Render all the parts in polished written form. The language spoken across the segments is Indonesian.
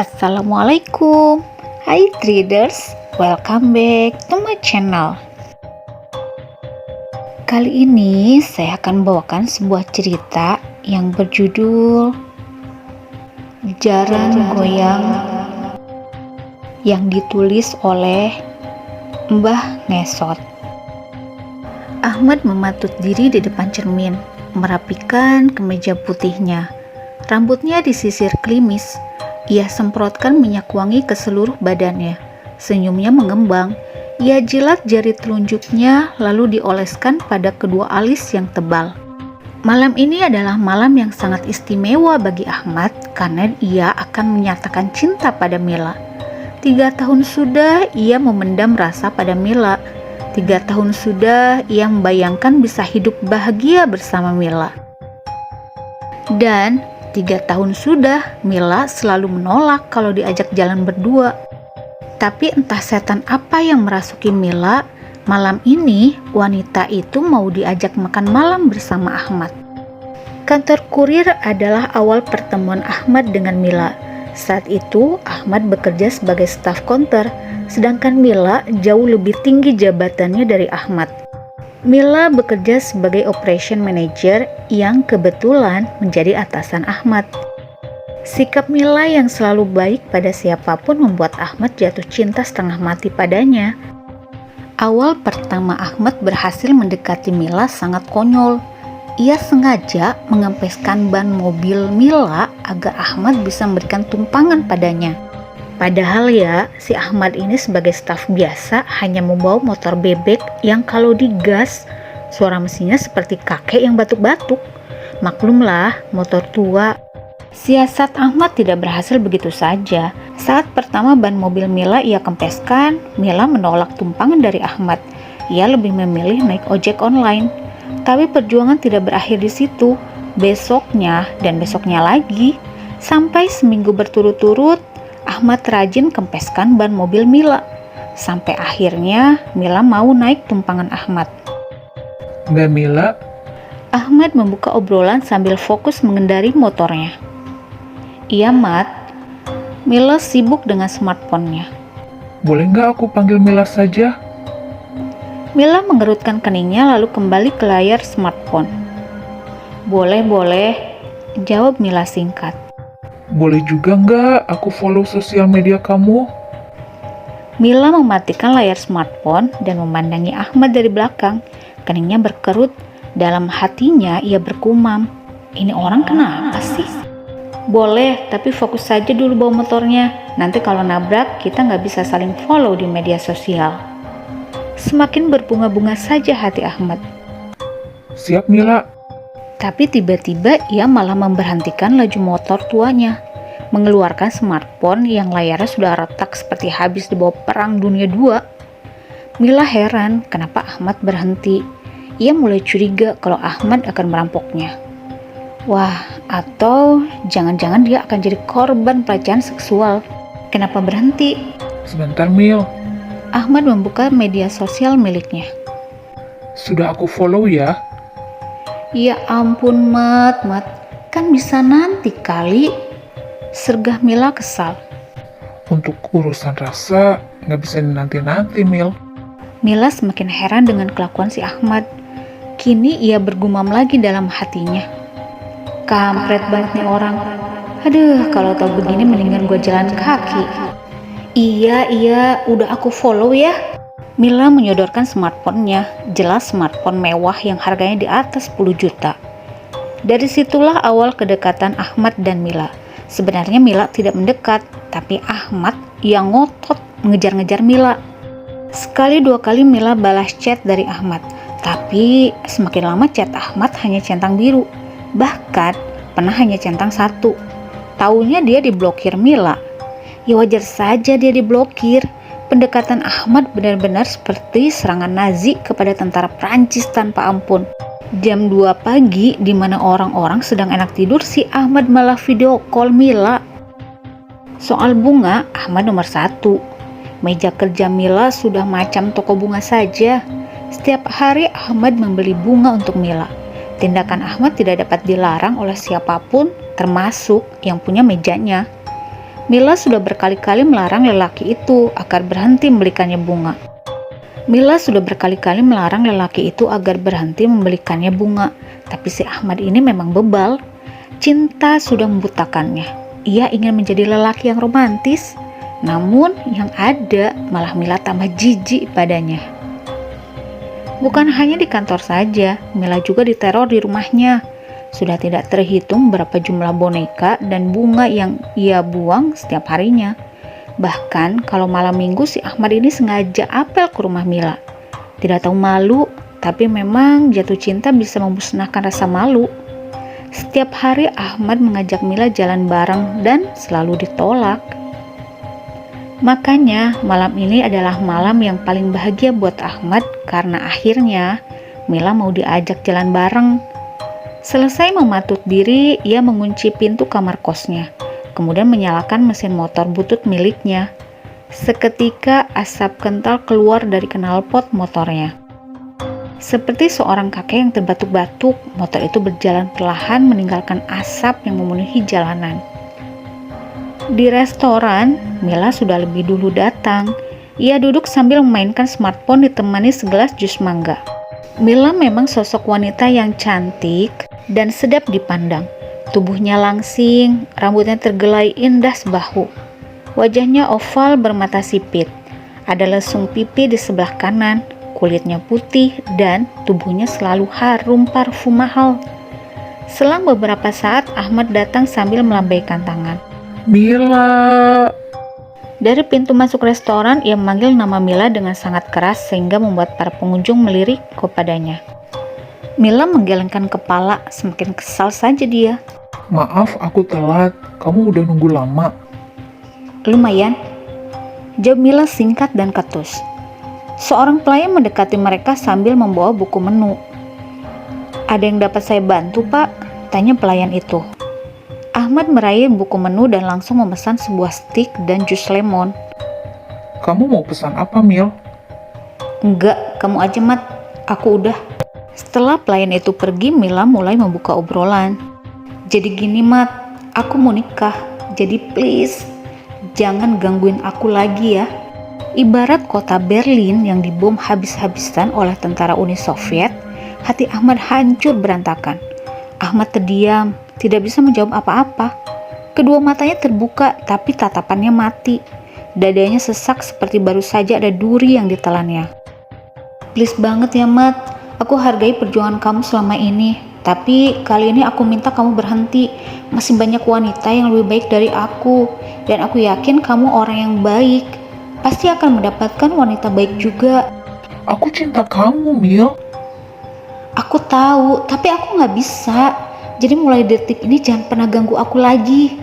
Assalamualaikum. Hai traders, welcome back to my channel. Kali ini saya akan bawakan sebuah cerita yang berjudul Jaran Goyang yang ditulis oleh Mbah Ngesot. Ahmad mematut diri di depan cermin, merapikan kemeja putihnya. Rambutnya disisir klimis. Ia semprotkan minyak wangi ke seluruh badannya. Senyumnya mengembang. Ia jilat jari telunjuknya lalu dioleskan pada kedua alis yang tebal. Malam ini adalah malam yang sangat istimewa bagi Ahmad karena ia akan menyatakan cinta pada Mila. 3 tahun sudah ia memendam rasa pada Mila. 3 tahun sudah ia membayangkan bisa hidup bahagia bersama Mila. Dan 3 tahun sudah Mila selalu menolak kalau diajak jalan berdua. Tapi entah setan apa yang merasuki Mila, malam ini wanita itu mau diajak makan malam bersama Ahmad. Kantor kurir adalah awal pertemuan Ahmad dengan Mila. Saat itu Ahmad bekerja sebagai staf konter, sedangkan Mila jauh lebih tinggi jabatannya dari Ahmad. Mila bekerja sebagai operation manager yang kebetulan menjadi atasan Ahmad. Sikap Mila yang selalu baik pada siapapun membuat Ahmad jatuh cinta setengah mati padanya. Awal pertama Ahmad berhasil mendekati Mila sangat konyol. Ia sengaja mengempeskan ban mobil Mila agar Ahmad bisa memberikan tumpangan padanya. Padahal ya, si Ahmad ini sebagai staf biasa hanya membawa motor bebek yang kalau digas, suara mesinnya seperti kakek yang batuk-batuk. Maklumlah, motor tua. Siasat Ahmad tidak berhasil begitu saja. Saat pertama ban mobil Mila ia kempeskan, Mila menolak tumpangan dari Ahmad. Ia lebih memilih naik ojek online. Tapi perjuangan tidak berakhir di situ. Besoknya dan besoknya lagi, sampai seminggu berturut-turut, Ahmad rajin kempeskan ban mobil Mila. Sampai akhirnya Mila mau naik tumpangan Ahmad. Mbak Mila, Ahmad membuka obrolan sambil fokus mengendari motornya. Iya, Mat. Mila sibuk dengan smartphone-nya. boleh nggak aku panggil Mila saja? Mila mengerutkan keningnya lalu kembali ke layar smartphone. Boleh, jawab Mila singkat. Boleh juga nggak aku follow sosial media kamu? Mila mematikan layar smartphone dan memandangi Ahmad dari belakang. Keningnya berkerut. Dalam hatinya ia bergumam, ini orang kenapa sih? Boleh, tapi fokus saja dulu bawa motornya. Nanti kalau nabrak, kita nggak bisa saling follow di media sosial. Semakin berbunga-bunga saja hati Ahmad. Siap Mila. Tapi tiba-tiba ia malah memberhentikan laju motor tuanya, mengeluarkan smartphone yang layarnya sudah retak seperti habis dibawa perang dunia II. Mila heran kenapa Ahmad berhenti. Ia mulai curiga kalau Ahmad akan merampoknya. Wah, atau jangan-jangan dia akan jadi korban pelecehan seksual. Kenapa berhenti? Sebentar Mil, Ahmad membuka media sosial miliknya. sudah aku follow ya. Ya ampun Mat, kan bisa nanti kali. Sergah Mila kesal. Untuk urusan rasa nggak bisa nanti-nanti Mil. Mila semakin heran dengan kelakuan si Ahmad. Kini ia bergumam lagi dalam hatinya. Kampret banget nih orang. Aduh, kalau tahu begini mendingan gue jalan kaki. Iya, udah aku follow ya. Mila menyodorkan smartphone-nya, jelas smartphone mewah yang harganya di atas 10 juta. Dari situlah awal kedekatan Ahmad dan Mila. Sebenarnya Mila tidak mendekat, tapi Ahmad yang ngotot mengejar-ngejar Mila. Sekali 2 kali Mila balas chat dari Ahmad, tapi semakin lama chat Ahmad hanya centang biru. Bahkan pernah hanya centang 1. Taunya dia diblokir Mila. Ya wajar saja dia diblokir. Pendekatan Ahmad benar-benar seperti serangan Nazi kepada tentara Prancis tanpa ampun. Jam 2 pagi di mana orang-orang sedang enak tidur, si Ahmad malah video call Mila. Soal bunga, Ahmad nomor 1. Meja kerja Mila sudah macam toko bunga saja. Setiap hari Ahmad membeli bunga untuk Mila. Tindakan Ahmad tidak dapat dilarang oleh siapapun, termasuk yang punya mejanya. Mila sudah berkali-kali melarang lelaki itu agar berhenti membelikannya bunga. Tapi si Ahmad ini memang bebal. Cinta sudah membutakannya. Ia ingin menjadi lelaki yang romantis, namun yang ada malah Mila tambah jijik padanya. Bukan hanya di kantor saja, Mila juga diteror di rumahnya. Sudah tidak terhitung berapa jumlah boneka dan bunga yang ia buang setiap harinya. Bahkan kalau malam minggu si Ahmad ini sengaja apel ke rumah Mila. Tidak tahu malu, tapi memang jatuh cinta bisa memusnahkan rasa malu. Setiap hari Ahmad mengajak Mila jalan bareng dan selalu ditolak. Makanya malam ini adalah malam yang paling bahagia buat Ahmad karena akhirnya Mila mau diajak jalan bareng. Selesai mematut diri, ia mengunci pintu kamar kosnya. Kemudian menyalakan mesin motor butut miliknya. Seketika asap kental keluar dari knalpot motornya. Seperti seorang kakek yang terbatuk-batuk, motor itu berjalan perlahan meninggalkan asap yang memenuhi jalanan. Di restoran, Mila sudah lebih dulu datang. Ia duduk sambil memainkan smartphone ditemani segelas jus mangga. Mila memang sosok wanita yang cantik dan sedap dipandang. Tubuhnya langsing, rambutnya tergelai indah sebahu. Wajahnya oval bermata sipit. Ada lesung pipi di sebelah kanan, kulitnya putih dan tubuhnya selalu harum parfum mahal. Selang beberapa saat, Ahmad datang sambil melambaikan tangan. Mila. Dari pintu masuk restoran, ia memanggil nama Mila dengan sangat keras sehingga membuat para pengunjung melirik kepadanya. Mila menggelengkan kepala, semakin kesal saja dia. Maaf, aku telat. Kamu udah nunggu lama. Lumayan, jawab Mila singkat dan ketus. Seorang pelayan mendekati mereka sambil membawa buku menu. Ada yang dapat saya bantu, Pak? Tanya pelayan itu. Ahmad meraih buku menu dan langsung memesan sebuah stik dan jus lemon. Kamu mau pesan apa, Mil? Enggak, kamu aja, Mat. Aku udah. Setelah pelayan itu pergi, Mila mulai membuka obrolan. Jadi gini, Mat, aku mau nikah. Jadi please, jangan gangguin aku lagi ya. Ibarat kota Berlin yang dibom habis-habisan oleh tentara Uni Soviet, hati Ahmad hancur berantakan. Ahmad terdiam, tidak bisa menjawab apa-apa. Kedua matanya terbuka, tapi tatapannya mati. Dadanya sesak seperti baru saja ada duri yang ditelannya. Please banget ya, Mat. Aku hargai perjuangan kamu selama ini. Tapi kali ini aku minta kamu berhenti. Masih banyak wanita yang lebih baik dari aku. Dan aku yakin kamu orang yang baik. Pasti akan mendapatkan wanita baik juga. Aku cinta kamu, Mil. Aku tahu, tapi aku gak bisa. Jadi mulai detik ini jangan pernah ganggu aku lagi.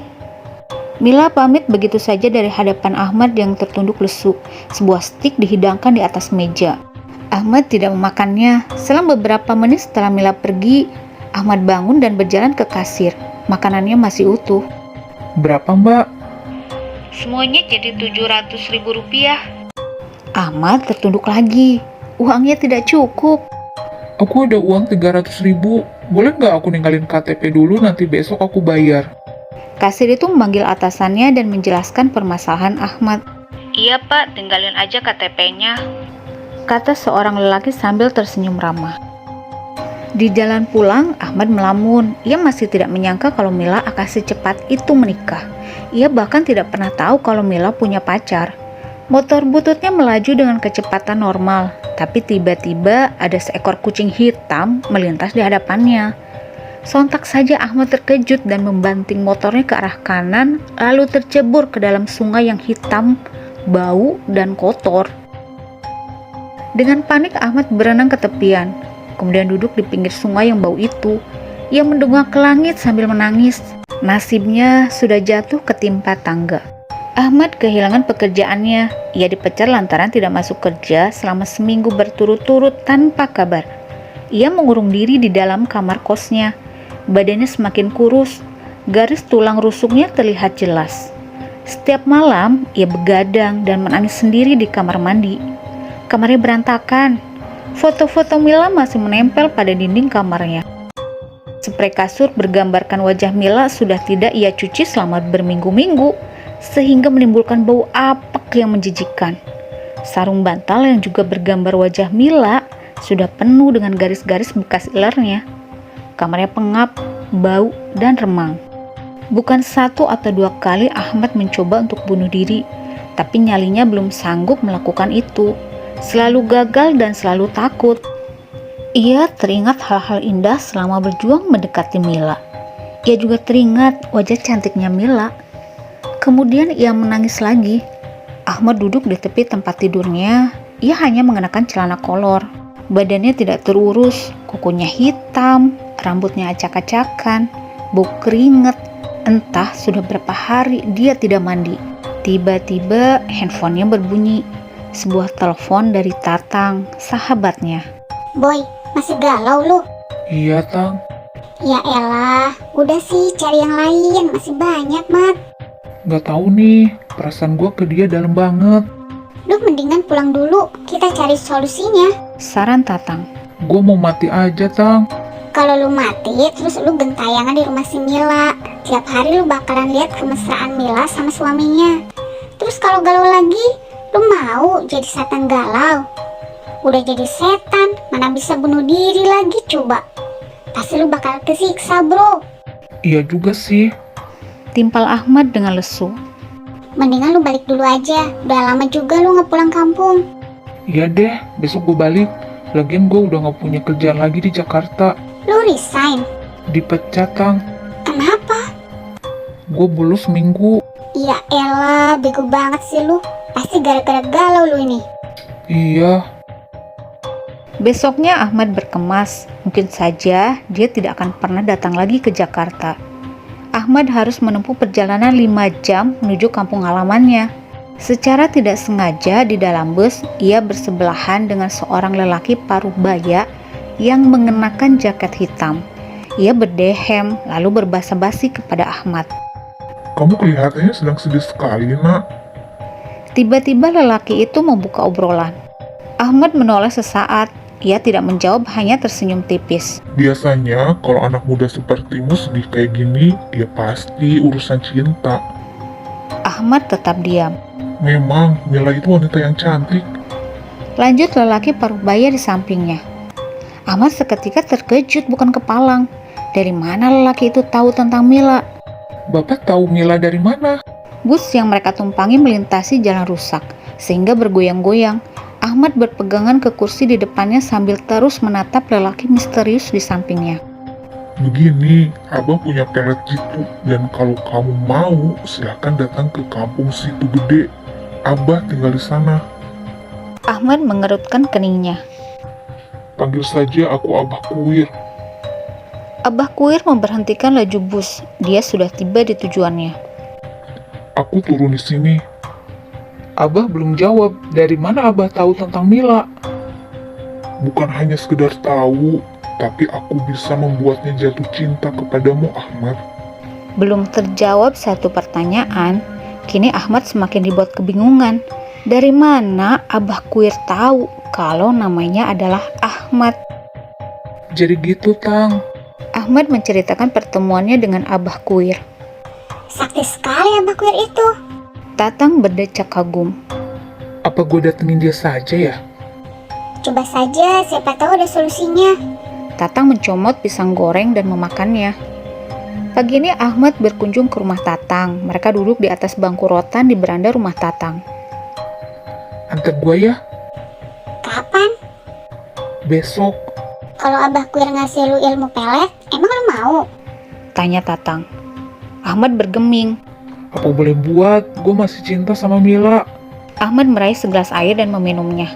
Mila pamit begitu saja dari hadapan Ahmad yang tertunduk lesu. Sebuah stik dihidangkan di atas meja. Ahmad tidak memakannya. Selang beberapa menit setelah Mila pergi, Ahmad bangun dan berjalan ke kasir. Makanannya masih utuh. Berapa, Mbak? Semuanya jadi 700.000 rupiah. Ahmad tertunduk lagi. Uangnya tidak cukup. Aku ada uang 300.000. Boleh nggak aku ninggalin KTP dulu, nanti besok aku bayar? Kasir itu memanggil atasannya dan menjelaskan permasalahan Ahmad. Iya, Pak, tinggalin aja KTP-nya, kata seorang lelaki sambil tersenyum ramah. Di jalan pulang, Ahmad melamun. Ia masih tidak menyangka kalau Mila akan secepat itu menikah. Ia bahkan tidak pernah tahu kalau Mila punya pacar. Motor bututnya melaju dengan kecepatan normal, tapi tiba-tiba ada seekor kucing hitam melintas di hadapannya. Sontak saja Ahmad terkejut dan membanting motornya ke arah kanan, lalu tercebur ke dalam sungai yang hitam, bau, dan kotor. Dengan panik Ahmad berenang ke tepian, kemudian duduk di pinggir sungai yang bau itu. Ia mendongak ke langit sambil menangis. Nasibnya sudah jatuh ketimpa tangga. Ahmad kehilangan pekerjaannya. Ia dipecat lantaran tidak masuk kerja selama seminggu berturut-turut tanpa kabar. Ia mengurung diri di dalam kamar kosnya. Badannya semakin kurus. Garis tulang rusuknya terlihat jelas. Setiap malam ia begadang dan menangis sendiri di kamar mandi. Kamarnya berantakan. Foto-foto Mila masih menempel pada dinding kamarnya. Sprei kasur bergambarkan wajah Mila sudah tidak ia cuci selama berminggu-minggu. sehingga menimbulkan bau apek yang menjijikkan. Sarung bantal yang juga bergambar wajah Mila sudah penuh dengan garis-garis bekas ilernya. Kamarnya pengap, bau, dan remang. Bukan 1 atau 2 kali Ahmad mencoba untuk bunuh diri, tapi nyalinya belum sanggup melakukan itu. Selalu gagal dan selalu takut. Ia teringat hal-hal indah selama berjuang mendekati Mila. Ia juga teringat wajah cantiknya Mila. Kemudian ia menangis lagi. Ahmad duduk di tepi tempat tidurnya. Ia hanya mengenakan celana kolor. Badannya tidak terurus, kukunya hitam, rambutnya acak-acakan, bau keringat. Entah sudah berapa hari dia tidak mandi. Tiba-tiba handphonenya berbunyi. Sebuah telepon dari Tatang, sahabatnya. Boy, masih galau lu? Iya, Tang. Ya elah, udah sih cari yang lain, masih banyak, Mat. Gak tahu nih, perasaan gue ke dia dalam banget. Lu mendingan pulang dulu, kita cari solusinya. Saran Tatang. Gue mau mati aja, Tang. Kalau lu mati, terus lu gentayangan di rumah si Mila. Tiap hari lu bakalan lihat kemesraan Mila sama suaminya. Terus kalau galau lagi, lu mau jadi setan galau? Udah jadi setan, mana bisa bunuh diri lagi coba? Pasti lu bakal kesiksa, bro. Iya juga sih. Timpal Ahmad dengan lesu. Mendingan lu balik dulu aja, udah lama juga lu nggak pulang kampung. Iya deh, besok gue balik. Lagian gue udah gak punya kerjaan lagi di Jakarta. Lu resign? Dipecat, Tang. Kenapa? Gue bolos seminggu. Ya elah, bego banget sih lu. Pasti gara-gara galau lu ini. Iya. Besoknya Ahmad berkemas, mungkin saja dia tidak akan pernah datang lagi ke Jakarta. Ahmad harus menempuh perjalanan 5 jam menuju kampung halamannya. Secara tidak sengaja di dalam bus, ia bersebelahan dengan seorang lelaki paruh baya yang mengenakan jaket hitam. Ia berdehem lalu berbasa-basi kepada Ahmad. Kamu kelihatannya sedang sedih sekali, Nak. Tiba-tiba lelaki itu membuka obrolan. Ahmad menoleh sesaat. Ia tidak menjawab, hanya tersenyum tipis. Biasanya kalau anak muda sepertimu sedih kayak gini, ya pasti urusan cinta. Ahmad tetap diam. Memang, Mila itu wanita yang cantik. Lanjut lelaki paruh baya di sampingnya. Ahmad seketika terkejut bukan kepalang. Dari mana lelaki itu tahu tentang Mila? Bapak tahu Mila dari mana? Bus yang mereka tumpangi melintasi jalan rusak, sehingga bergoyang-goyang. Ahmad berpegangan ke kursi di depannya sambil terus menatap lelaki misterius di sampingnya. Begini, Abang punya pelet gitu, dan kalau kamu mau, silahkan datang ke kampung Situ Gede. Abah tinggal di sana. Ahmad mengerutkan keningnya. Panggil saja aku Abah Kuir. Abah Kuir memberhentikan laju bus. Dia sudah tiba di tujuannya. Aku turun di sini. Abah belum jawab. Dari mana Abah tahu tentang Mila? Bukan hanya sekedar tahu, tapi aku bisa membuatnya jatuh cinta kepadamu, Ahmad. Belum terjawab satu pertanyaan, kini Ahmad semakin dibuat kebingungan. Dari mana Abah Kuir tahu kalau namanya adalah Ahmad? Jadi gitu, Tang. Ahmad menceritakan pertemuannya dengan Abah Kuir. Sakti sekali Abah Kuir itu. Tatang berdecak kagum. Apa gue datengin dia saja ya? Coba saja, siapa tahu ada solusinya. Tatang mencomot pisang goreng dan memakannya. Pagi ini Ahmad berkunjung ke rumah Tatang. Mereka duduk di atas bangku rotan di beranda rumah Tatang. Antar gue ya? Kapan? Besok. Kalau Abah Kuir ngasih lu ilmu pelet, emang lu mau? Tanya Tatang. Ahmad bergeming. Apa boleh buat? Gue masih cinta sama Mila. Ahmad meraih segelas air dan meminumnya.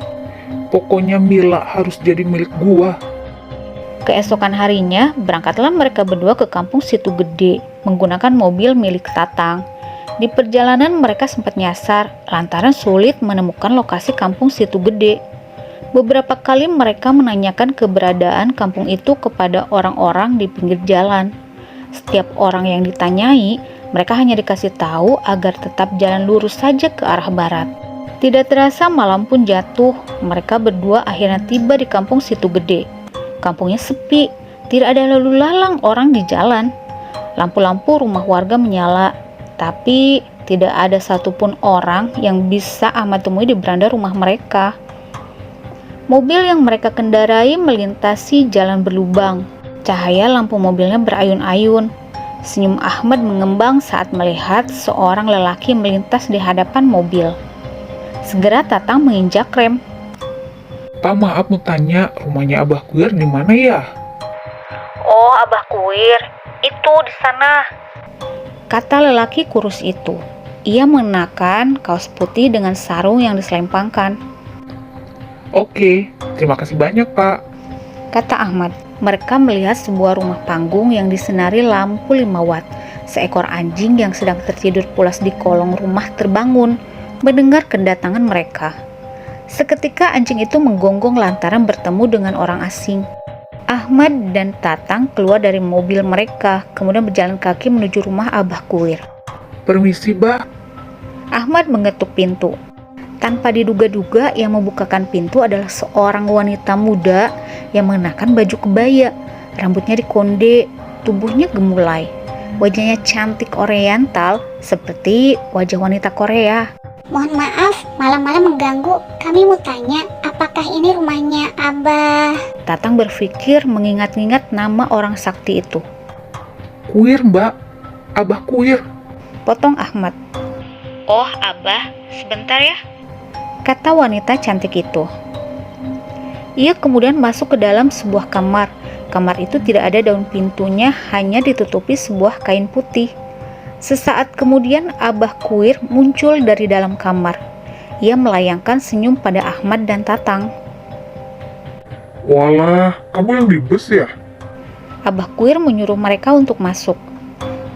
Pokoknya Mila harus jadi milik gue. Keesokan harinya, berangkatlah mereka berdua ke kampung Situ Gede menggunakan mobil milik Tatang. Di perjalanan mereka sempat nyasar lantaran sulit menemukan lokasi kampung Situ Gede. Beberapa kali mereka menanyakan keberadaan kampung itu kepada orang-orang di pinggir jalan. Setiap orang yang ditanyai, mereka hanya dikasih tahu agar tetap jalan lurus saja ke arah barat. Tidak terasa malam pun jatuh, mereka berdua akhirnya tiba di kampung Situ Gede. Kampungnya sepi, tidak ada lalu lalang orang di jalan. Lampu-lampu rumah warga menyala. Tapi tidak ada satupun orang yang bisa Ahmad temui di beranda rumah mereka. Mobil yang mereka kendarai melintasi jalan berlubang. Cahaya lampu mobilnya berayun-ayun. Senyum Ahmad mengembang saat melihat seorang lelaki melintas di hadapan mobil. Segera Tatang menginjak rem. Pak, maaf mau tanya, rumahnya Abah Kuir di mana ya? Oh, Abah Kuir, itu di sana, kata lelaki kurus itu. Ia mengenakan kaos putih dengan sarung yang diselempangkan. Oke, terima kasih banyak Pak. Kata Ahmad. Mereka melihat sebuah rumah panggung yang disinari lampu 5 watt. Seekor anjing yang sedang tertidur pulas di kolong rumah terbangun mendengar kedatangan mereka. Seketika anjing itu menggonggong lantaran bertemu dengan orang asing. Ahmad dan Tatang keluar dari mobil mereka, kemudian berjalan kaki menuju rumah Abah Kuir. Permisi, Bah. Ahmad mengetuk pintu. Tanpa diduga-duga, yang membukakan pintu adalah seorang wanita muda yang mengenakan baju kebaya. Rambutnya dikonde, tubuhnya gemulai. Wajahnya cantik oriental seperti wajah wanita Korea. Mohon maaf, malam-malam mengganggu. Kami mau tanya, apakah ini rumahnya Abah? Tatang berpikir mengingat-ingat nama orang sakti itu. Kuir, Mbak. Abah Kuir. Potong Ahmad. Oh, Abah, sebentar ya, kata wanita cantik itu. Ia kemudian masuk ke dalam sebuah kamar. Kamar itu tidak ada daun pintunya, hanya ditutupi sebuah kain putih. Sesaat kemudian Abah Kuir muncul dari dalam kamar. Ia melayangkan senyum pada Ahmad dan Tatang. Walah, kamu yang di bus ya? Abah Kuir menyuruh mereka untuk masuk.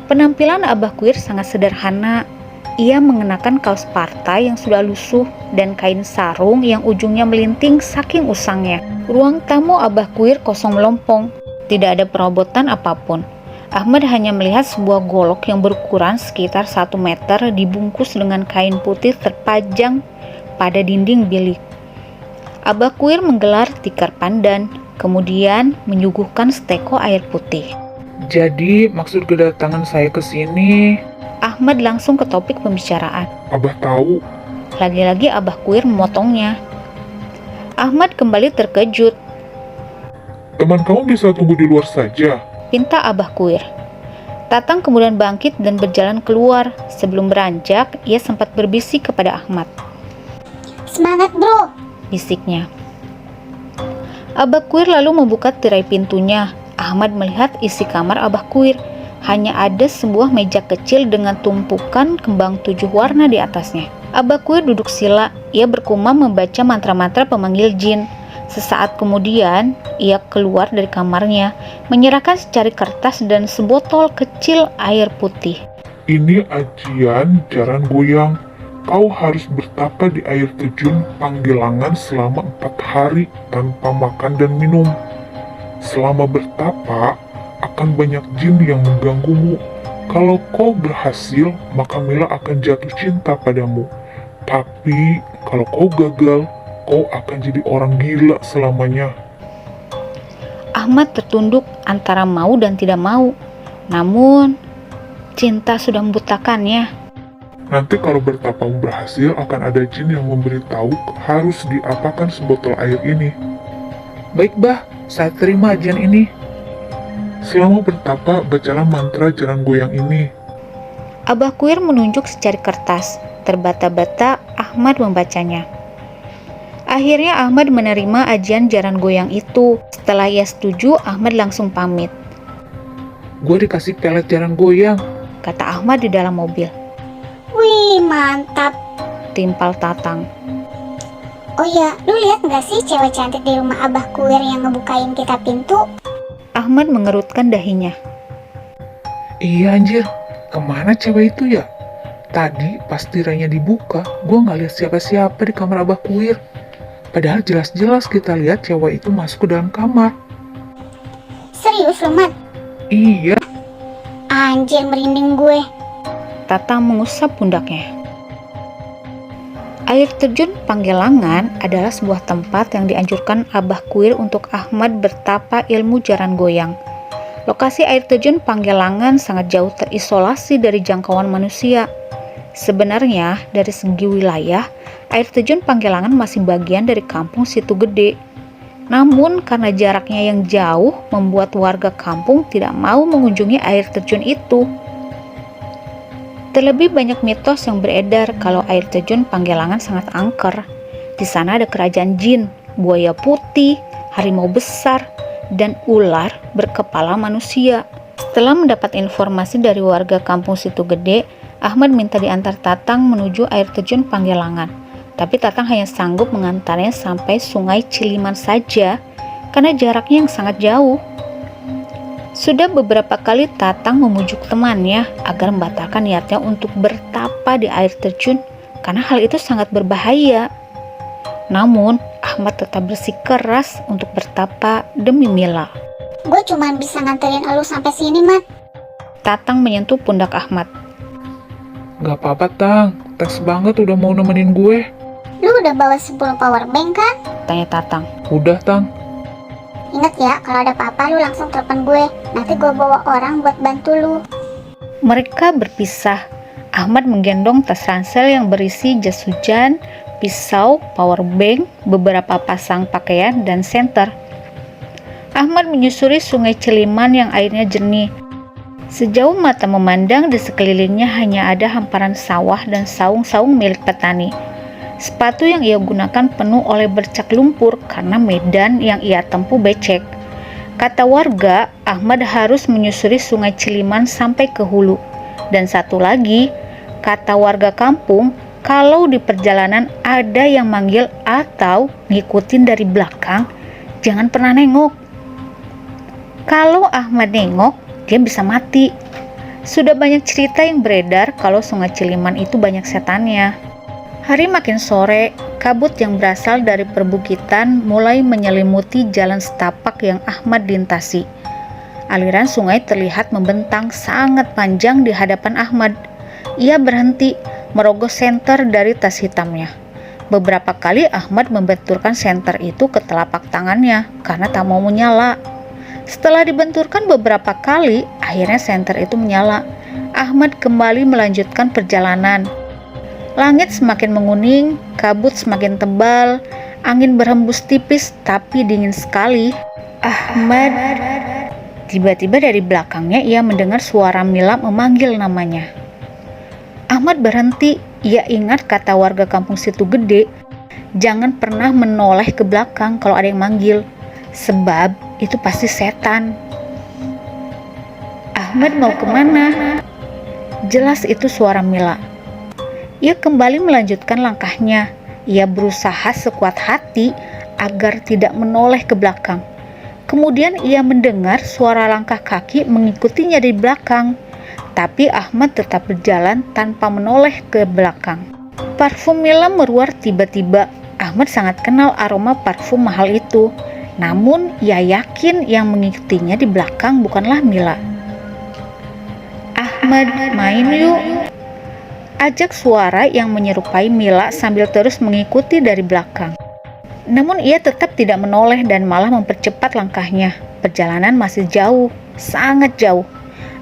Penampilan Abah Kuir sangat sederhana. Ia mengenakan kaos partai yang sudah lusuh dan kain sarung yang ujungnya melinting saking usangnya. Ruang tamu Abah Kuir kosong melompong. Tidak ada perobotan apapun. Ahmad hanya melihat sebuah golok yang berukuran sekitar 1 meter dibungkus dengan kain putih terpajang pada dinding bilik. Abah Kuir menggelar tikar pandan, kemudian menyuguhkan seteko air putih. Jadi, maksud kedatangan saya ke sini... Ahmad langsung ke topik pembicaraan. Abah tahu. Lagi-lagi Abah Kuir memotongnya. Ahmad kembali terkejut. Teman kamu bisa tunggu di luar saja. Pinta Abah Kuir. Tatang kemudian bangkit dan berjalan keluar. Sebelum beranjak, ia sempat berbisik kepada Ahmad. Semangat bro! Bisiknya. Abah Kuir lalu membuka tirai pintunya. Ahmad melihat isi kamar Abah Kuir. Hanya ada sebuah meja kecil dengan tumpukan kembang 7 warna di atasnya. Abah Kuir duduk sila. Ia berkumam membaca mantra-mantra pemanggil jin. Sesaat kemudian, ia keluar dari kamarnya, menyerahkan secari kertas dan sebotol kecil air putih. Ini ajian jaran goyang. Kau harus bertapa di air terjun Panggilangan selama 4 hari tanpa makan dan minum. Selama bertapa, akan banyak jin yang mengganggumu. Kalau kau berhasil, maka Mila akan jatuh cinta padamu. Tapi, kalau kau gagal, kau akan jadi orang gila selamanya. Ahmad tertunduk antara mau dan tidak mau. Namun, cinta sudah membutakannya. Nanti kalau bertapamu berhasil, akan ada jin yang memberitahu harus diapakan sebotol air ini. Baik, Bah. Saya terima ajian ini. Selama bertapa, bacalah mantra jaran goyang ini. Abah Kuir menunjuk secari kertas. Terbata-bata Ahmad membacanya. Akhirnya Ahmad menerima ajian jaran goyang itu. Setelah ia setuju, Ahmad langsung pamit. Gue dikasih pelet jaran goyang. Kata Ahmad di dalam mobil. Wih, mantap. Timpal Tatang. Oh ya, lu lihat nggak sih cewek cantik di rumah Abah Kuir yang ngebukain kita pintu? Ahmad mengerutkan dahinya. Iya anjir, kemana cewek itu ya? Tadi pas tirainya dibuka, gue gak lihat siapa-siapa di kamar Abah Kuir. Padahal jelas-jelas kita lihat cewek itu masuk ke dalam kamar. Serius lu, Mat? Iya. Anjir, merinding gue. Tatang mengusap pundaknya. Air terjun Panggilangan adalah sebuah tempat yang dianjurkan Abah Kuir untuk Ahmad bertapa ilmu jaran goyang. Lokasi air terjun Panggelangan sangat jauh terisolasi dari jangkauan manusia. Sebenarnya, dari segi wilayah, air terjun Panggelangan masih bagian dari kampung Situ Gede. Namun, karena jaraknya yang jauh, membuat warga kampung tidak mau mengunjungi air terjun itu. Terlebih banyak mitos yang beredar kalau air terjun Panggelangan sangat angker. Di sana ada kerajaan jin, buaya putih, harimau besar, dan ular berkepala manusia. Setelah mendapat informasi dari warga kampung Situ Gede, Ahmad minta diantar Tatang menuju air terjun Panggelangan. Tapi Tatang hanya sanggup mengantarnya sampai Sungai Ciliman saja karena jaraknya yang sangat jauh. Sudah beberapa kali Tatang memujuk temannya agar membatalkan niatnya untuk bertapa di air terjun karena hal itu sangat berbahaya. Namun, Ahmad tetap bersikeras untuk bertapa demi Mila. Gue cuma bisa nganterin elu sampai sini, Mat. Tatang menyentuh pundak Ahmad. Gak apa-apa, Tang. Thanks banget udah mau nemenin gue. Lu udah bawa 10 power bank kan? Tanya Tatang. Udah, Tang. Ingat ya, kalau ada apa-apa lu langsung telepon gue. Nanti gue bawa orang buat bantu lu. Mereka berpisah. Ahmad menggendong tas ransel yang berisi jas hujan, pisau, power bank, beberapa pasang pakaian, dan senter. Ahmad menyusuri Sungai Ciliman yang airnya jernih. Sejauh mata memandang, di sekelilingnya hanya ada hamparan sawah dan saung-saung milik petani. Sepatu yang ia gunakan penuh oleh bercak lumpur karena medan yang ia tempuh becek. Kata warga, Ahmad harus menyusuri Sungai Ciliman sampai ke hulu. Dan satu lagi, kata warga kampung, kalau di perjalanan ada yang manggil atau ngikutin dari belakang, jangan pernah nengok. Kalau Ahmad nengok, dia bisa mati. Sudah banyak cerita yang beredar kalau Sungai Ciliman itu banyak setannya. Hari makin sore, kabut yang berasal dari perbukitan mulai menyelimuti jalan setapak yang Ahmad lintasi. Aliran sungai terlihat membentang sangat panjang di hadapan Ahmad. Ia berhenti, merogoh senter dari tas hitamnya. Beberapa kali Ahmad membenturkan senter itu ke telapak tangannya karena tak mau menyala. Setelah dibenturkan beberapa kali, akhirnya senter itu menyala. Ahmad kembali melanjutkan perjalanan. Langit semakin menguning, kabut semakin tebal, angin berhembus tipis tapi dingin sekali. Ahmad. Tiba-tiba dari belakangnya ia mendengar suara Mila memanggil namanya. Ahmad berhenti. Ia ingat kata warga kampung Situ Gede, jangan pernah menoleh ke belakang kalau ada yang manggil, sebab itu pasti setan. Ahmad mau kemana? Jelas itu suara Mila. Ia kembali melanjutkan langkahnya. Ia berusaha sekuat hati agar tidak menoleh ke belakang. Kemudian ia mendengar suara langkah kaki mengikutinya di belakang. Tapi Ahmad tetap berjalan tanpa menoleh ke belakang. Parfum Mila meruar tiba-tiba. Ahmad sangat kenal aroma parfum mahal itu. Namun ia yakin yang mengikutinya di belakang bukanlah Mila. Ahmad, main yuk. Ajak suara yang menyerupai Mila sambil terus mengikuti dari belakang. Namun ia tetap tidak menoleh dan malah mempercepat langkahnya. Perjalanan masih jauh, sangat jauh.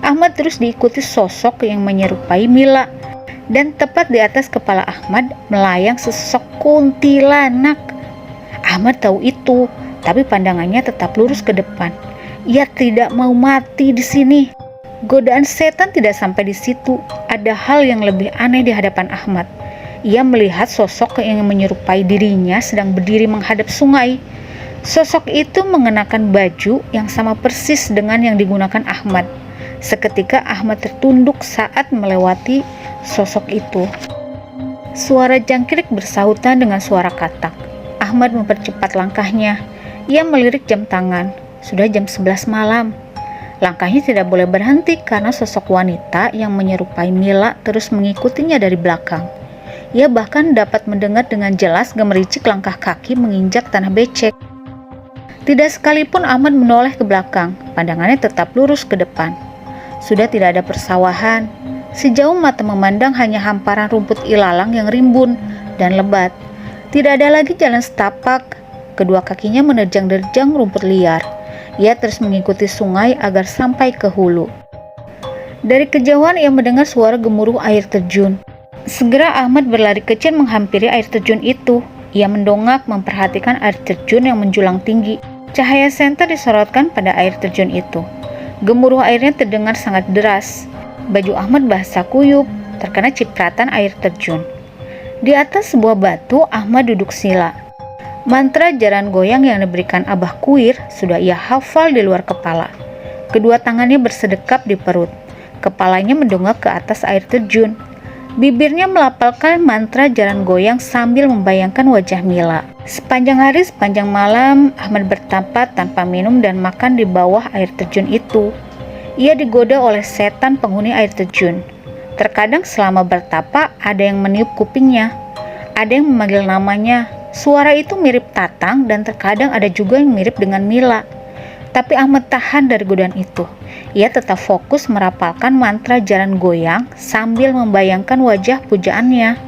Ahmad terus diikuti sosok yang menyerupai Mila. Dan tepat di atas kepala Ahmad melayang sesosok kuntilanak. Ahmad tahu itu, tapi pandangannya tetap lurus ke depan. Ia tidak mau mati di sini. Godaan setan tidak sampai di situ. Ada hal yang lebih aneh di hadapan Ahmad. Ia melihat sosok yang menyerupai dirinya sedang berdiri menghadap sungai. Sosok itu mengenakan baju yang sama persis dengan yang digunakan Ahmad. Seketika Ahmad tertunduk saat melewati sosok itu. Suara jangkrik bersahutan dengan suara katak. Ahmad mempercepat langkahnya. Ia melirik jam tangan. Sudah jam 11 malam. Langkahnya tidak boleh berhenti karena sosok wanita yang menyerupai Mila terus mengikutinya dari belakang. Ia bahkan dapat mendengar dengan jelas gemericik langkah kaki menginjak tanah becek. Tidak sekalipun Ahmad menoleh ke belakang, pandangannya tetap lurus ke depan. Sudah tidak ada persawahan. Sejauh mata memandang hanya hamparan rumput ilalang yang rimbun dan lebat. Tidak ada lagi jalan setapak. Kedua kakinya menerjang-nerjang rumput liar. Ia terus mengikuti sungai agar sampai ke hulu. Dari kejauhan ia mendengar suara gemuruh air terjun. Segera Ahmad berlari kecil menghampiri air terjun itu. Ia mendongak memperhatikan air terjun yang menjulang tinggi. Cahaya senter disorotkan pada air terjun itu. Gemuruh airnya terdengar sangat deras. Baju Ahmad basah kuyup, terkena cipratan air terjun. Di atas sebuah batu, Ahmad duduk sila. Mantra jaran goyang yang diberikan Abah Kuir sudah ia hafal di luar kepala. Kedua tangannya bersedekap di perut. Kepalanya mendongak ke atas air terjun. Bibirnya melafalkan mantra jaran goyang sambil membayangkan wajah Mila. Sepanjang hari, sepanjang malam, Ahmad bertapa tanpa minum dan makan di bawah air terjun itu. Ia digoda oleh setan penghuni air terjun. Terkadang selama bertapa ada yang meniup kupingnya, ada yang memanggil namanya. Suara itu mirip Tatang dan terkadang ada juga yang mirip dengan Mila. Tapi Ahmad tahan dari godaan itu. Ia tetap fokus merapalkan mantra jaran goyang sambil membayangkan wajah pujaannya.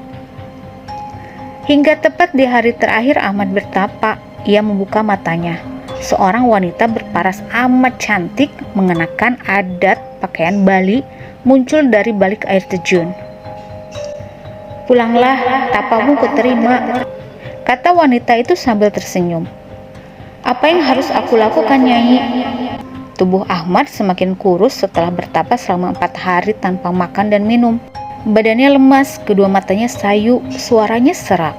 Hingga tepat di hari terakhir Ahmad bertapa, ia membuka matanya. Seorang wanita berparas amat cantik mengenakan adat pakaian Bali muncul dari balik air terjun. "Pulanglah, tapamu kuterima," kata wanita itu sambil tersenyum. "Apa yang harus aku lakukan, Nyai?" Tubuh Ahmad semakin kurus setelah bertapa selama 4 hari tanpa makan dan minum. Badannya lemas, kedua matanya sayu, suaranya serak.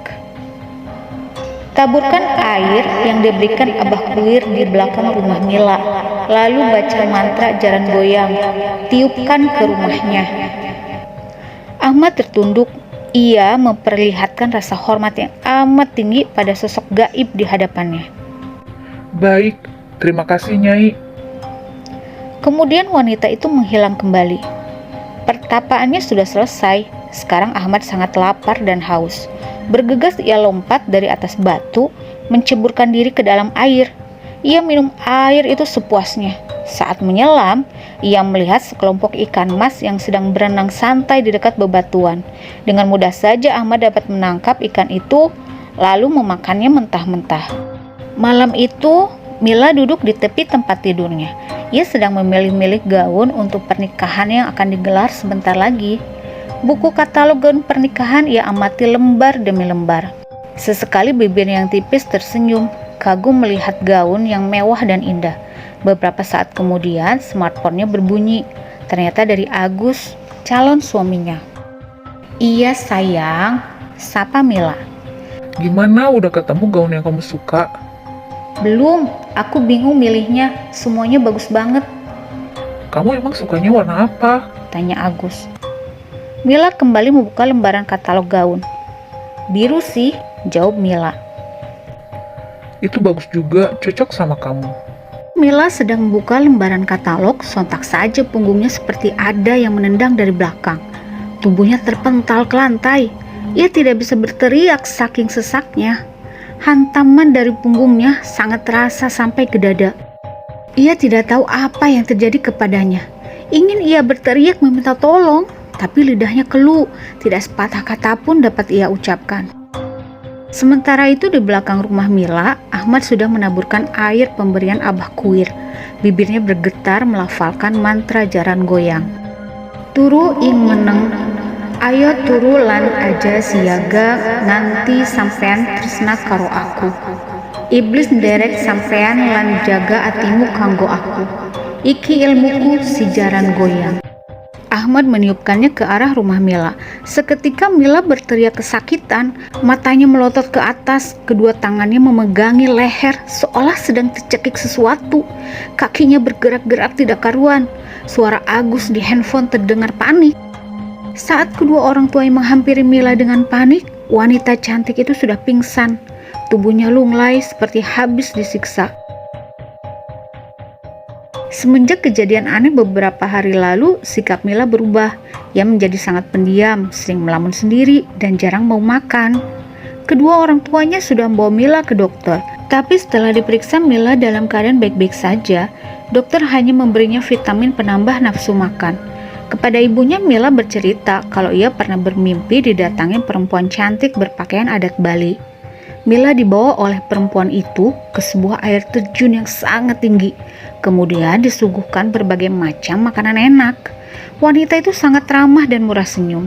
"Taburkan air yang diberikan Abah Kuir di belakang rumah Mila, lalu baca mantra jaran goyang, tiupkan ke rumahnya." Ahmad tertunduk. Ia memperlihatkan rasa hormat yang amat tinggi pada sosok gaib di hadapannya. Baik, terima kasih Nyai. Kemudian wanita itu menghilang kembali. Pertapaannya sudah selesai. Sekarang Ahmad sangat lapar dan haus. Bergegas ia lompat dari atas batu, menceburkan diri ke dalam air. Ia minum air itu sepuasnya. Saat menyelam, ia melihat sekelompok ikan mas yang sedang berenang santai di dekat bebatuan. Dengan mudah saja Ahmad dapat menangkap ikan itu, lalu memakannya mentah-mentah. Malam itu, Mila duduk di tepi tempat tidurnya. Ia sedang memilih-milih gaun untuk pernikahan yang akan digelar sebentar lagi. Buku katalog gaun pernikahan ia amati lembar demi lembar. Sesekali bibirnya yang tipis tersenyum, kagum melihat gaun yang mewah dan indah. Beberapa saat kemudian, smartphone-nya berbunyi. Ternyata dari Agus, calon suaminya. "Iya sayang," sapa Mila. Gimana, udah ketemu gaun yang kamu suka? "Belum, aku bingung milihnya, semuanya bagus banget," Kamu emang sukanya warna apa? tanya Agus. Mila kembali membuka lembaran katalog gaun. "Biru sih," jawab Mila. Itu bagus juga, cocok sama kamu. Mila sedang membuka lembaran katalog, sontak saja punggungnya seperti ada yang menendang dari belakang. Tubuhnya terpental ke lantai. Ia tidak bisa berteriak saking sesaknya. Hantaman dari punggungnya sangat terasa sampai ke dada. Ia tidak tahu apa yang terjadi kepadanya. Ingin ia berteriak meminta tolong, tapi lidahnya keluh, tidak sepatah kata pun dapat ia ucapkan. Sementara itu di belakang rumah Mila, Ahmad sudah menaburkan air pemberian Abah Kuir. Bibirnya bergetar melafalkan mantra jaran goyang. "Turu ing meneng, ayo turu lan aja siaga nganti sampean tresna karo aku. Iblis nderek sampean lan jaga atimu kanggo aku. Iki ilmuku si jaran goyang." Ahmad meniupkannya ke arah rumah Mila. Seketika Mila berteriak kesakitan, matanya melotot ke atas, kedua tangannya memegangi leher seolah sedang tercekik sesuatu. Kakinya bergerak-gerak tidak karuan. Suara Agus di handphone terdengar panik. Saat kedua orang tua yang menghampiri Mila dengan panik, wanita cantik itu sudah pingsan. Tubuhnya lunglai seperti habis disiksa. Semenjak kejadian aneh beberapa hari lalu, sikap Mila berubah. Ia menjadi sangat pendiam, sering melamun sendiri, dan jarang mau makan. Kedua orang tuanya sudah membawa Mila ke dokter. Tapi setelah diperiksa Mila dalam keadaan baik-baik saja. Dokter hanya memberinya vitamin penambah nafsu makan. Kepada ibunya Mila bercerita kalau ia pernah bermimpi didatangi perempuan cantik berpakaian adat Bali. Mila dibawa oleh perempuan itu ke sebuah air terjun yang sangat tinggi. Kemudian disuguhkan berbagai macam makanan enak. Wanita itu sangat ramah dan murah senyum.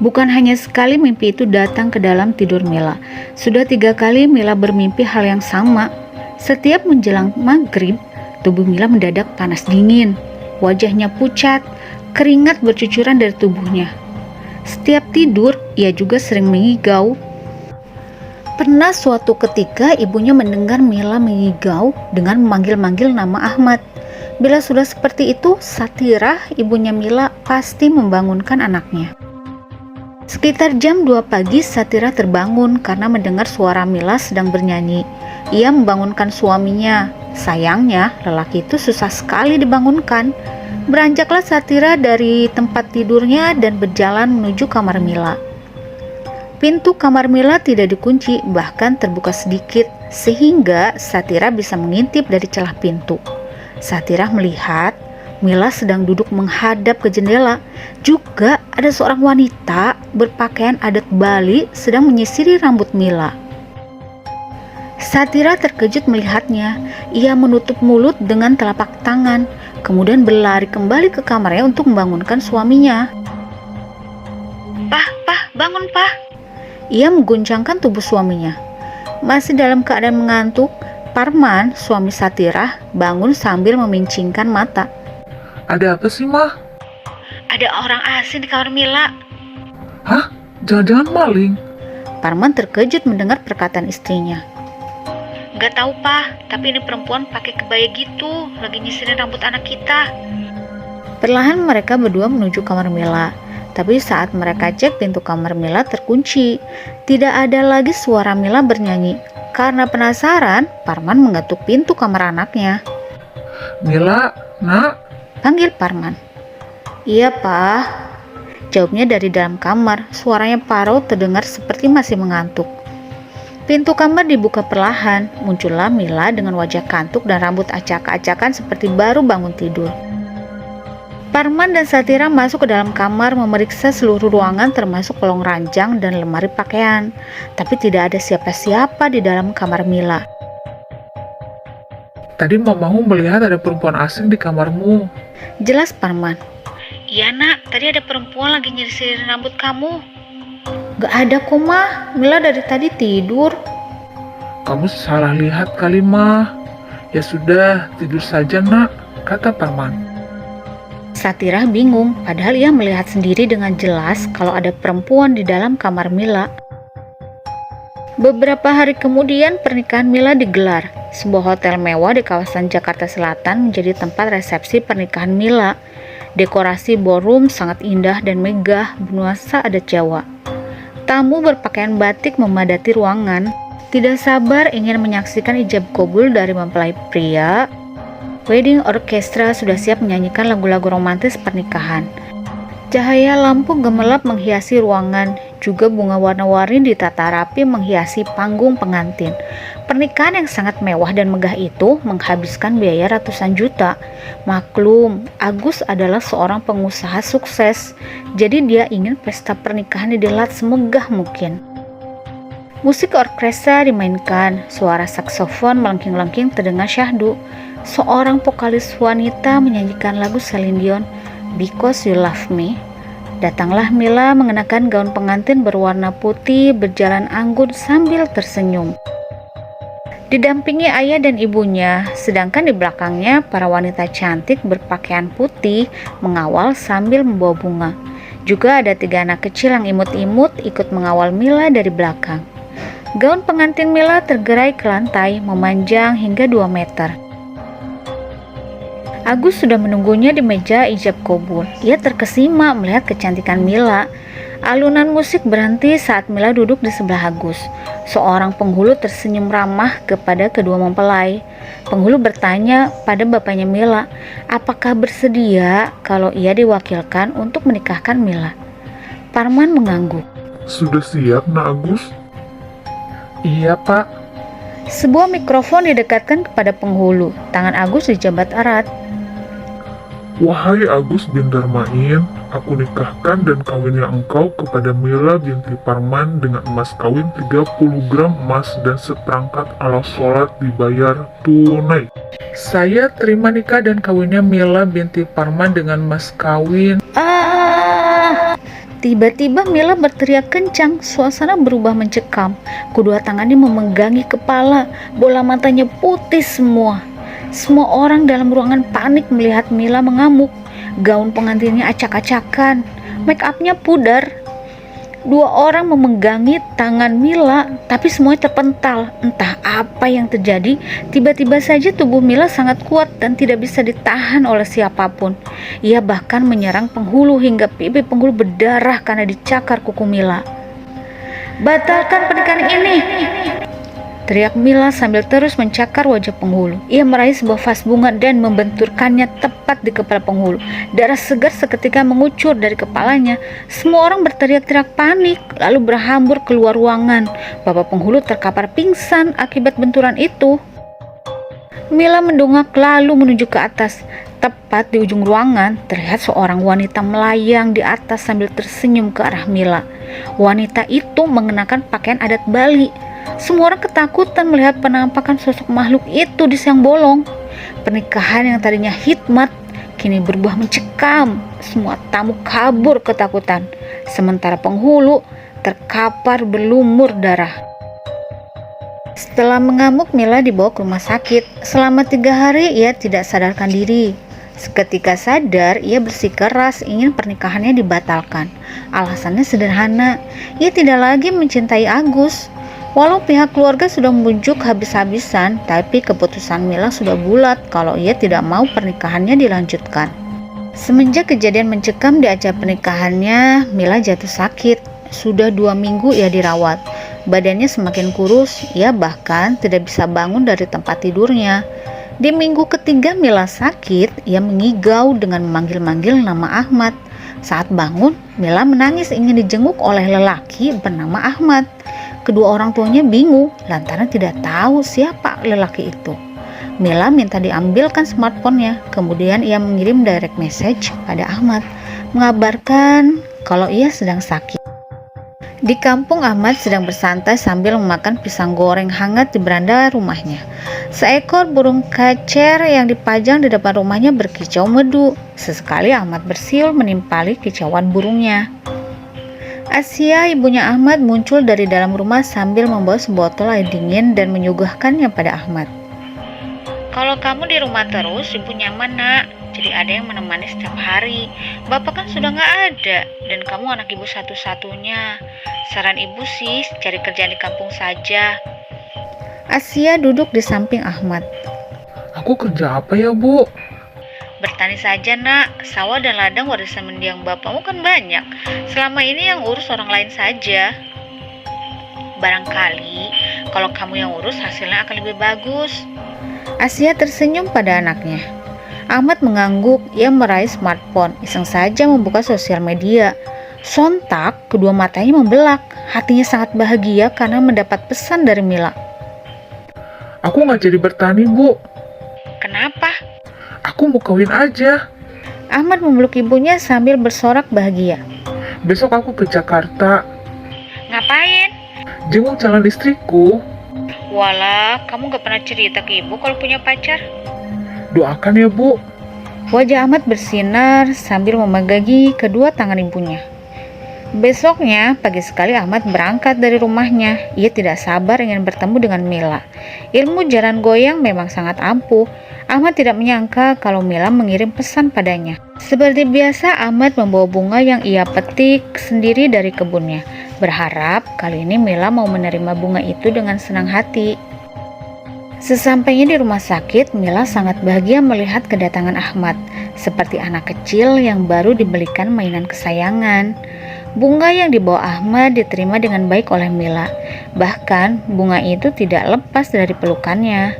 Bukan hanya sekali mimpi itu datang ke dalam tidur Mila. Sudah 3 kali Mila bermimpi hal yang sama. Setiap menjelang maghrib, tubuh Mila mendadak panas dingin. Wajahnya pucat, keringat bercucuran dari tubuhnya. Setiap tidur, ia juga sering mengigau. Pernah suatu ketika ibunya mendengar Mila mengigau dengan memanggil-manggil nama Ahmad. Bila sudah seperti itu, Satirah, ibunya Mila, pasti membangunkan anaknya. Sekitar jam 2 pagi, Satirah terbangun karena mendengar suara Mila sedang bernyanyi. Ia membangunkan suaminya. Sayangnya, lelaki itu susah sekali dibangunkan. Beranjaklah Satirah dari tempat tidurnya dan berjalan menuju kamar Mila. Pintu kamar Mila tidak dikunci, bahkan terbuka sedikit, sehingga Satirah bisa mengintip dari celah pintu. Satirah melihat Mila sedang duduk menghadap ke jendela. Juga ada seorang wanita berpakaian adat Bali sedang menyisiri rambut Mila. Satirah terkejut melihatnya. Ia menutup mulut dengan telapak tangan, kemudian berlari kembali ke kamarnya untuk membangunkan suaminya. Pah, bangun, Pah. Ia mengguncangkan tubuh suaminya. Masih dalam keadaan mengantuk, Parman, suami Satirah, bangun sambil memincingkan mata. Ada apa sih, Mah? Ada orang asing di kamar Mila. Hah? Jangan-jangan maling? Parman terkejut mendengar perkataan istrinya. Gak tahu, Pak, tapi ini perempuan pakai kebaya gitu, lagi nyisirin rambut anak kita. Perlahan mereka berdua menuju kamar Mila. Tapi saat mereka cek, pintu kamar Mila terkunci. Tidak ada lagi suara Mila bernyanyi. Karena penasaran, Parman mengetuk pintu kamar anaknya. Mila, Nak. Panggil Parman. Iya, Pak. Jawabnya dari dalam kamar. Suaranya parau terdengar seperti masih mengantuk. Pintu kamar dibuka perlahan. Muncullah Mila dengan wajah kantuk dan rambut acak-acakan seperti baru bangun tidur. Parman dan Satirah masuk ke dalam kamar memeriksa seluruh ruangan termasuk kolong ranjang dan lemari pakaian. Tapi tidak ada siapa-siapa di dalam kamar Mila. Tadi mamamu melihat ada perempuan asing di kamarmu. Jelas Parman. Iya, Nak, tadi ada perempuan lagi nyisirin rambut kamu. Gak ada kok, Mah. Mila dari tadi tidur. Kamu salah lihat kali, Mah. Ya sudah, tidur saja, Nak, kata Parman. Satirah bingung, padahal ia melihat sendiri dengan jelas kalau ada perempuan di dalam kamar Mila. Beberapa hari kemudian pernikahan Mila digelar. Sebuah hotel mewah di kawasan Jakarta Selatan menjadi tempat resepsi pernikahan Mila. Dekorasi ballroom sangat indah dan megah, bernuansa adat Jawa. Tamu berpakaian batik memadati ruangan. Tidak sabar ingin menyaksikan ijab kabul dari mempelai pria. Wedding orchestra sudah siap menyanyikan lagu-lagu romantis pernikahan. Cahaya lampu gemerlap menghiasi ruangan, juga bunga warna-warni ditata rapi menghiasi panggung pengantin. Pernikahan yang sangat mewah dan megah itu menghabiskan biaya ratusan juta. Maklum, Agus adalah seorang pengusaha sukses, jadi dia ingin pesta pernikahan digelar semegah mungkin. Musik orkestra dimainkan, suara saksofon melengking-lengking terdengar syahdu. Seorang vokalis wanita menyanyikan lagu Celine Dion, Because You Love Me. Datanglah Mila mengenakan gaun pengantin berwarna putih, berjalan anggun sambil tersenyum. Didampingi ayah dan ibunya, sedangkan di belakangnya para wanita cantik berpakaian putih mengawal sambil membawa bunga. Juga ada 3 anak kecil yang imut-imut ikut mengawal Mila dari belakang. Gaun pengantin Mila tergerai ke lantai, memanjang hingga 2 meter. Agus sudah menunggunya di meja ijab kabul. Ia terkesima melihat kecantikan Mila. Alunan musik berhenti saat Mila duduk di sebelah Agus. Seorang penghulu tersenyum ramah kepada kedua mempelai. Penghulu bertanya pada bapaknya Mila, apakah bersedia kalau ia diwakilkan untuk menikahkan Mila. Parman mengangguk. Sudah siap, Nak Agus? Iya, Pak. Sebuah mikrofon didekatkan kepada penghulu. Tangan Agus dijabat erat. Wahai Agus bin Darmain, aku nikahkan dan kawinnya engkau kepada Mila binti Parman dengan emas kawin 30 gram emas dan seperangkat alat sholat dibayar tunai. Saya terima nikah dan kawinnya Mila binti Parman dengan mas kawin. Tiba-tiba Mila berteriak kencang, suasana berubah mencekam. Kedua tangannya memenggangi kepala, bola matanya putih semua. Semua orang dalam ruangan panik melihat Mila mengamuk. Gaun pengantinnya acak-acakan, make upnya pudar. Dua orang memenggangi tangan Mila, tapi semuanya terpental. Entah apa yang terjadi, tiba-tiba saja tubuh Mila sangat kuat dan tidak bisa ditahan oleh siapapun. Ia bahkan menyerang penghulu hingga pipi penghulu berdarah karena dicakar kuku Mila. "Batalkan pernikahan ini!" teriak Mila sambil terus mencakar wajah penghulu. Ia meraih sebuah vas bunga dan membenturkannya tepat di kepala penghulu. Darah segar seketika mengucur dari kepalanya. Semua orang berteriak-teriak panik, lalu berhambur keluar ruangan. Bapak penghulu terkapar pingsan akibat benturan itu. Mila mendongak lalu menuju ke atas. Tepat di ujung ruangan, terlihat seorang wanita melayang di atas sambil tersenyum ke arah Mila. Wanita itu mengenakan pakaian adat Bali. Semua orang ketakutan melihat penampakan sosok makhluk itu di siang bolong. Pernikahan yang tadinya hikmat kini berubah mencekam. Semua tamu kabur ketakutan, sementara penghulu terkapar berlumur darah. Setelah mengamuk, Mila dibawa ke rumah sakit. Selama 3 hari ia tidak sadarkan diri. Seketika sadar, ia bersikeras ingin pernikahannya dibatalkan. Alasannya sederhana, ia tidak lagi mencintai Agus. Walau pihak keluarga sudah membujuk habis-habisan, tapi keputusan Mila sudah bulat kalau ia tidak mau pernikahannya dilanjutkan. Semenjak kejadian mencekam di acara pernikahannya, Mila jatuh sakit. Sudah 2 minggu ia dirawat. Badannya semakin kurus, ia bahkan tidak bisa bangun dari tempat tidurnya. Di minggu ketiga Mila sakit, ia mengigau dengan memanggil-manggil nama Ahmad. Saat bangun, Mila menangis ingin dijenguk oleh lelaki bernama Ahmad. Kedua orang tuanya bingung lantaran tidak tahu siapa lelaki itu. Mila minta diambilkan smartphone-nya, kemudian ia mengirim direct message pada Ahmad, mengabarkan kalau ia sedang sakit. Di kampung, Ahmad sedang bersantai sambil memakan pisang goreng hangat di beranda rumahnya. Seekor burung kacer yang dipajang di depan rumahnya berkicau merdu. Sesekali Ahmad bersiul menimpali kicauan burungnya. Asia, ibunya Ahmad, muncul dari dalam rumah sambil membawa sebotol air dingin dan menyuguhkannya pada Ahmad. "Kalau kamu di rumah terus, ibu nyaman, nak. Jadi ada yang menemani setiap hari. Bapak kan sudah nggak ada, dan kamu anak ibu satu-satunya. Saran ibu sih, cari kerjaan di kampung saja." Asia duduk di samping Ahmad. Aku kerja apa ya, Bu? "Bertani saja, nak. Sawah dan ladang warisan mendiang bapakmu kan banyak. Selama ini yang urus orang lain saja. Barangkali kalau kamu yang urus hasilnya akan lebih bagus." Asia tersenyum pada anaknya. Ahmad mengangguk. Ia meraih smartphone, iseng saja membuka sosial media. Sontak kedua matanya membelak. Hatinya sangat bahagia karena mendapat pesan dari Mila. Aku nggak jadi bertani, Bu. "Kenapa?" Aku mau kawin aja. Ahmad memeluk ibunya sambil bersorak bahagia. Besok aku ke Jakarta. "Ngapain?" Jenguk calon istriku. "Walah, kamu gak pernah cerita ke ibu kalau punya pacar." Doakan ya, Bu. Wajah Ahmad bersinar sambil memegangi kedua tangan ibunya. Besoknya, pagi sekali Ahmad berangkat dari rumahnya. Ia tidak sabar ingin bertemu dengan Mila. Ilmu jaran goyang memang sangat ampuh. Ahmad tidak menyangka kalau Mila mengirim pesan padanya. Seperti biasa, Ahmad membawa bunga yang ia petik sendiri dari kebunnya. Berharap kali ini Mila mau menerima bunga itu dengan senang hati. Sesampainya di rumah sakit, Mila sangat bahagia melihat kedatangan Ahmad. Seperti anak kecil yang baru dibelikan mainan kesayangan. Bunga yang dibawa Ahmad diterima dengan baik oleh Mila. Bahkan bunga itu tidak lepas dari pelukannya.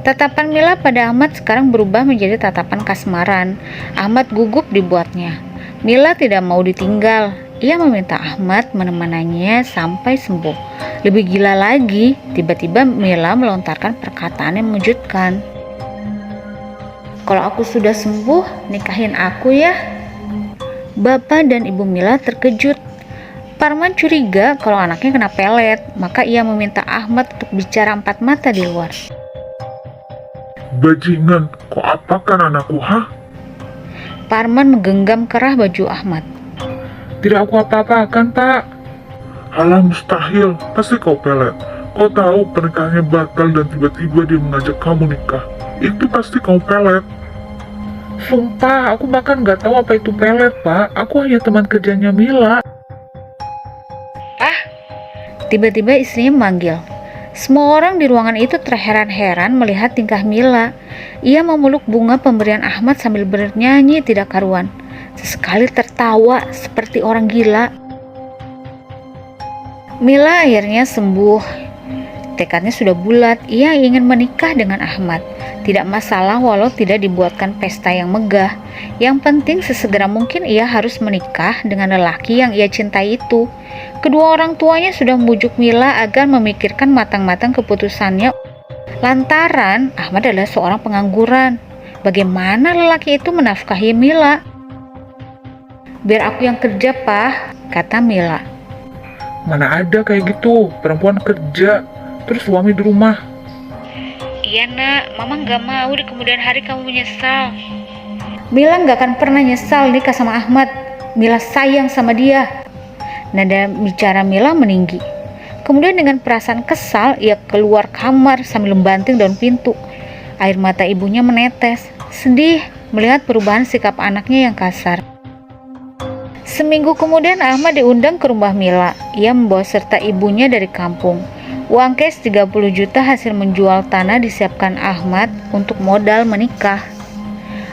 Tatapan Mila pada Ahmad sekarang berubah menjadi tatapan kasmaran. Ahmad gugup dibuatnya. Mila tidak mau ditinggal. Ia meminta Ahmad menemaninya sampai sembuh. Lebih gila lagi, tiba-tiba Mila melontarkan perkataan yang mengejutkan. Kalau aku sudah sembuh, nikahin aku ya. Bapak dan Ibu Mila terkejut. Parman curiga kalau anaknya kena pelet, maka ia meminta Ahmad untuk bicara empat mata di luar. Bajingan, kau apakan anakku, hah? Parman menggenggam kerah baju Ahmad. Tidak aku apa-apakan, Pak. Halah mustahil, pasti kau pelet. Kau tahu pernikahannya batal dan tiba-tiba dia mengajak kamu nikah. Itu pasti kau pelet. Sumpah, aku bahkan nggak tahu apa itu pelet, Pak. Aku hanya teman kerjanya Mila. Tiba-tiba istrinya memanggil. Semua orang di ruangan itu terheran-heran melihat tingkah Mila. Ia memeluk bunga pemberian Ahmad sambil bernyanyi tidak karuan. Sesekali tertawa seperti orang gila. Mila akhirnya sembuh. Tekadnya sudah bulat, ia ingin menikah dengan Ahmad. Tidak masalah walau tidak dibuatkan pesta yang megah. Yang penting sesegera mungkin ia harus menikah dengan lelaki yang ia cintai itu. Kedua orang tuanya sudah membujuk Mila agar memikirkan matang-matang keputusannya. Lantaran Ahmad adalah seorang pengangguran. Bagaimana lelaki itu menafkahi Mila? Biar aku yang kerja, Pak, kata Mila. Mana ada kayak gitu, perempuan kerja, terus suami di rumah. Iya nak, mama gak mau di kemudian hari kamu menyesal. Mila gak akan pernah nyesal nikah sama Ahmad. Mila sayang sama dia. Nada bicara Mila meninggi. Kemudian dengan perasaan kesal, ia keluar kamar sambil membanting daun pintu. Air mata ibunya menetes, sedih melihat perubahan sikap anaknya yang kasar. Seminggu kemudian Ahmad diundang ke rumah Mila. Ia membawa serta ibunya dari kampung. Uang cash 30 juta hasil menjual tanah disiapkan Ahmad untuk modal menikah.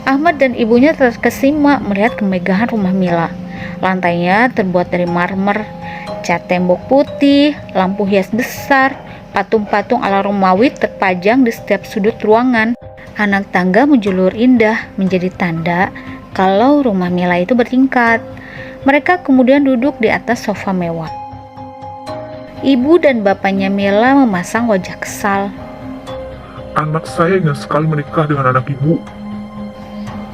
Ahmad dan ibunya terkesima melihat kemegahan rumah Mila. Lantainya terbuat dari marmer, cat tembok putih, lampu hias besar, patung-patung ala Romawi terpajang di setiap sudut ruangan. Anak tangga menjulur indah menjadi tanda kalau rumah Mila itu bertingkat. Mereka kemudian duduk di atas sofa mewah. Ibu dan bapaknya Mila memasang wajah kesal. Anak saya ingin sekali menikah dengan anak ibu.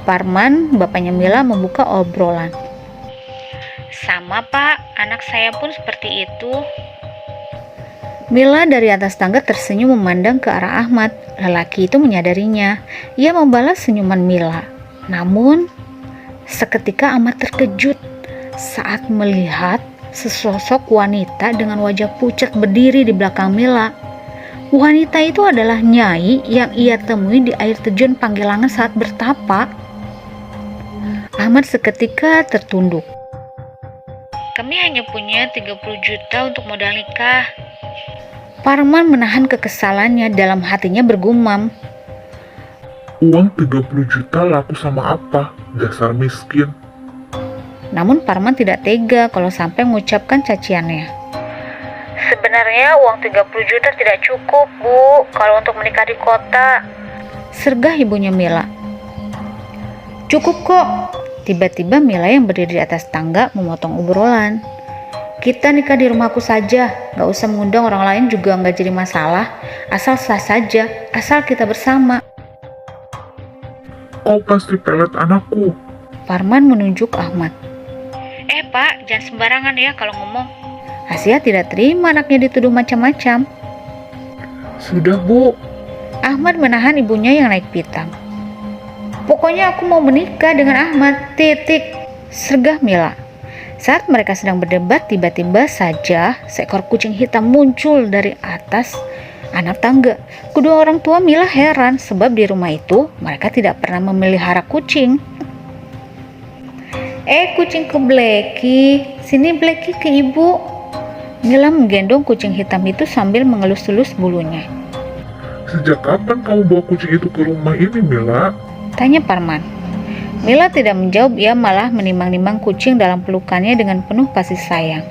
Parman, bapaknya Mila, membuka obrolan. Sama pak, anak saya pun seperti itu. Mila dari atas tangga tersenyum memandang ke arah Ahmad. Lelaki itu menyadarinya. Ia membalas senyuman Mila. Namun, seketika Ahmad terkejut saat melihat sesosok wanita dengan wajah pucat berdiri di belakang Mila. Wanita itu adalah Nyai yang ia temui di air terjun Panggilangan saat bertapa. Ahmad seketika tertunduk. Kami hanya punya 30 juta untuk modal nikah. Parman menahan kekesalannya, dalam hatinya bergumam. Uang 30 juta laku sama apa? Dasar miskin. Namun Parman tidak tega kalau sampai mengucapkan caciannya. Sebenarnya uang 30 juta tidak cukup, Bu, kalau untuk menikah di kota. Sergah ibunya Mila. Cukup kok. Tiba-tiba Mila yang berdiri di atas tangga memotong obrolan. Kita nikah di rumahku saja, gak usah mengundang orang lain juga gak jadi masalah. Asal sah saja, asal kita bersama. Kau pasti pelet anakku. Parman menunjuk Ahmad. Pak, jangan sembarangan ya kalau ngomong. Asia tidak terima anaknya dituduh macam-macam. Sudah Bu. Ahmad menahan ibunya yang naik pitam. Pokoknya aku mau menikah dengan Ahmad, titik, sergah Mila. Saat mereka sedang berdebat, tiba-tiba saja seekor kucing hitam muncul dari atas anak tangga. Kedua orang tua Mila heran sebab di rumah itu mereka tidak pernah memelihara kucing. Kucingku Blacky, sini Blacky ke ibu. Mila menggendong kucing hitam itu sambil mengelus-elus bulunya. Sejak kapan kamu bawa kucing itu ke rumah ini, Mila? Tanya Parman. Mila tidak menjawab, ia malah menimang-nimang kucing dalam pelukannya dengan penuh kasih sayang.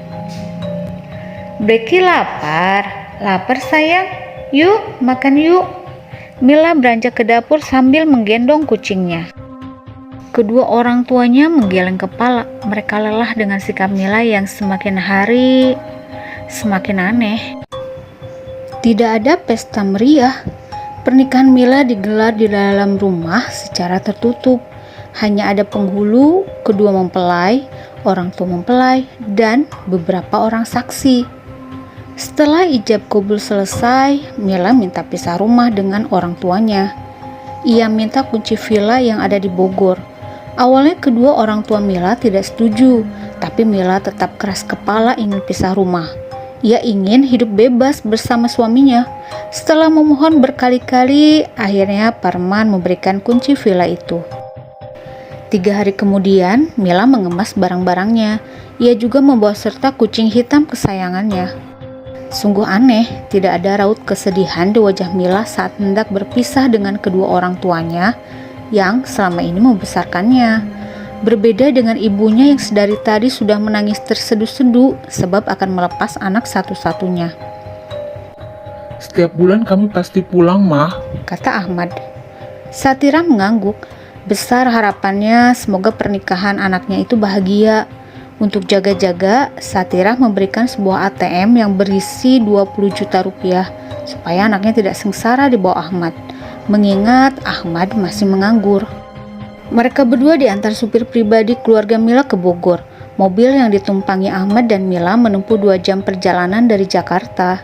Blacky lapar. Lapar sayang? Yuk, makan yuk. Mila beranjak ke dapur sambil menggendong kucingnya. Kedua orang tuanya menggeleng kepala. Mereka lelah dengan sikap Mila yang semakin hari semakin aneh. Tidak ada pesta meriah. Pernikahan Mila digelar di dalam rumah secara tertutup. Hanya ada penghulu, kedua mempelai, orang tua mempelai, dan beberapa orang saksi. Setelah ijab kabul selesai, Mila minta pisah rumah dengan orang tuanya. Ia minta kunci villa yang ada di Bogor. Awalnya kedua orang tua Mila tidak setuju, tapi Mila tetap keras kepala ingin pisah rumah. Ia ingin hidup bebas bersama suaminya. Setelah memohon berkali-kali, akhirnya Parman memberikan kunci villa itu. 3 hari kemudian, Mila mengemas barang-barangnya. Ia juga membawa serta kucing hitam kesayangannya. Sungguh aneh, tidak ada raut kesedihan di wajah Mila saat hendak berpisah dengan kedua orang tuanya yang selama ini membesarkannya. Berbeda dengan ibunya yang sedari tadi sudah menangis terseduh-seduh sebab akan melepas anak satu-satunya. Setiap bulan kami pasti pulang, Mah. Kata Ahmad. Satira mengangguk. Besar harapannya semoga pernikahan anaknya itu bahagia. Untuk jaga-jaga, Satira memberikan sebuah ATM yang berisi 20 juta rupiah supaya anaknya tidak sengsara di bawah Ahmad. Mengingat Ahmad masih menganggur. Mereka berdua diantar supir pribadi keluarga Mila ke Bogor. Mobil yang ditumpangi Ahmad dan Mila menempuh 2 jam perjalanan dari Jakarta.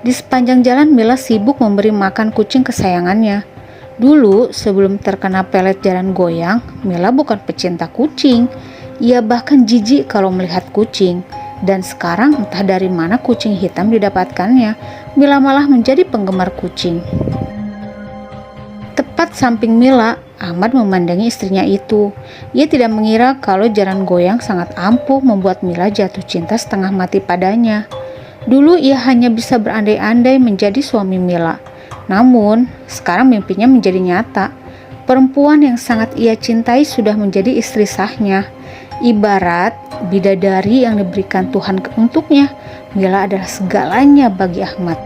Di sepanjang jalan Mila sibuk memberi makan kucing kesayangannya. Dulu sebelum terkena pelet jalan goyang, Mila bukan pecinta kucing. Ia bahkan jijik kalau melihat kucing. Dan sekarang entah dari mana kucing hitam didapatkannya, Mila malah menjadi penggemar kucing. Tepat samping Mila, Ahmad memandangi istrinya itu. Ia tidak mengira kalau jalan goyang sangat ampuh membuat Mila jatuh cinta setengah mati padanya. Dulu ia hanya bisa berandai-andai menjadi suami Mila. Namun, sekarang mimpinya menjadi nyata. Perempuan yang sangat ia cintai sudah menjadi istri sahnya. Ibarat bidadari yang diberikan Tuhan untuknya, Mila adalah segalanya bagi Ahmad.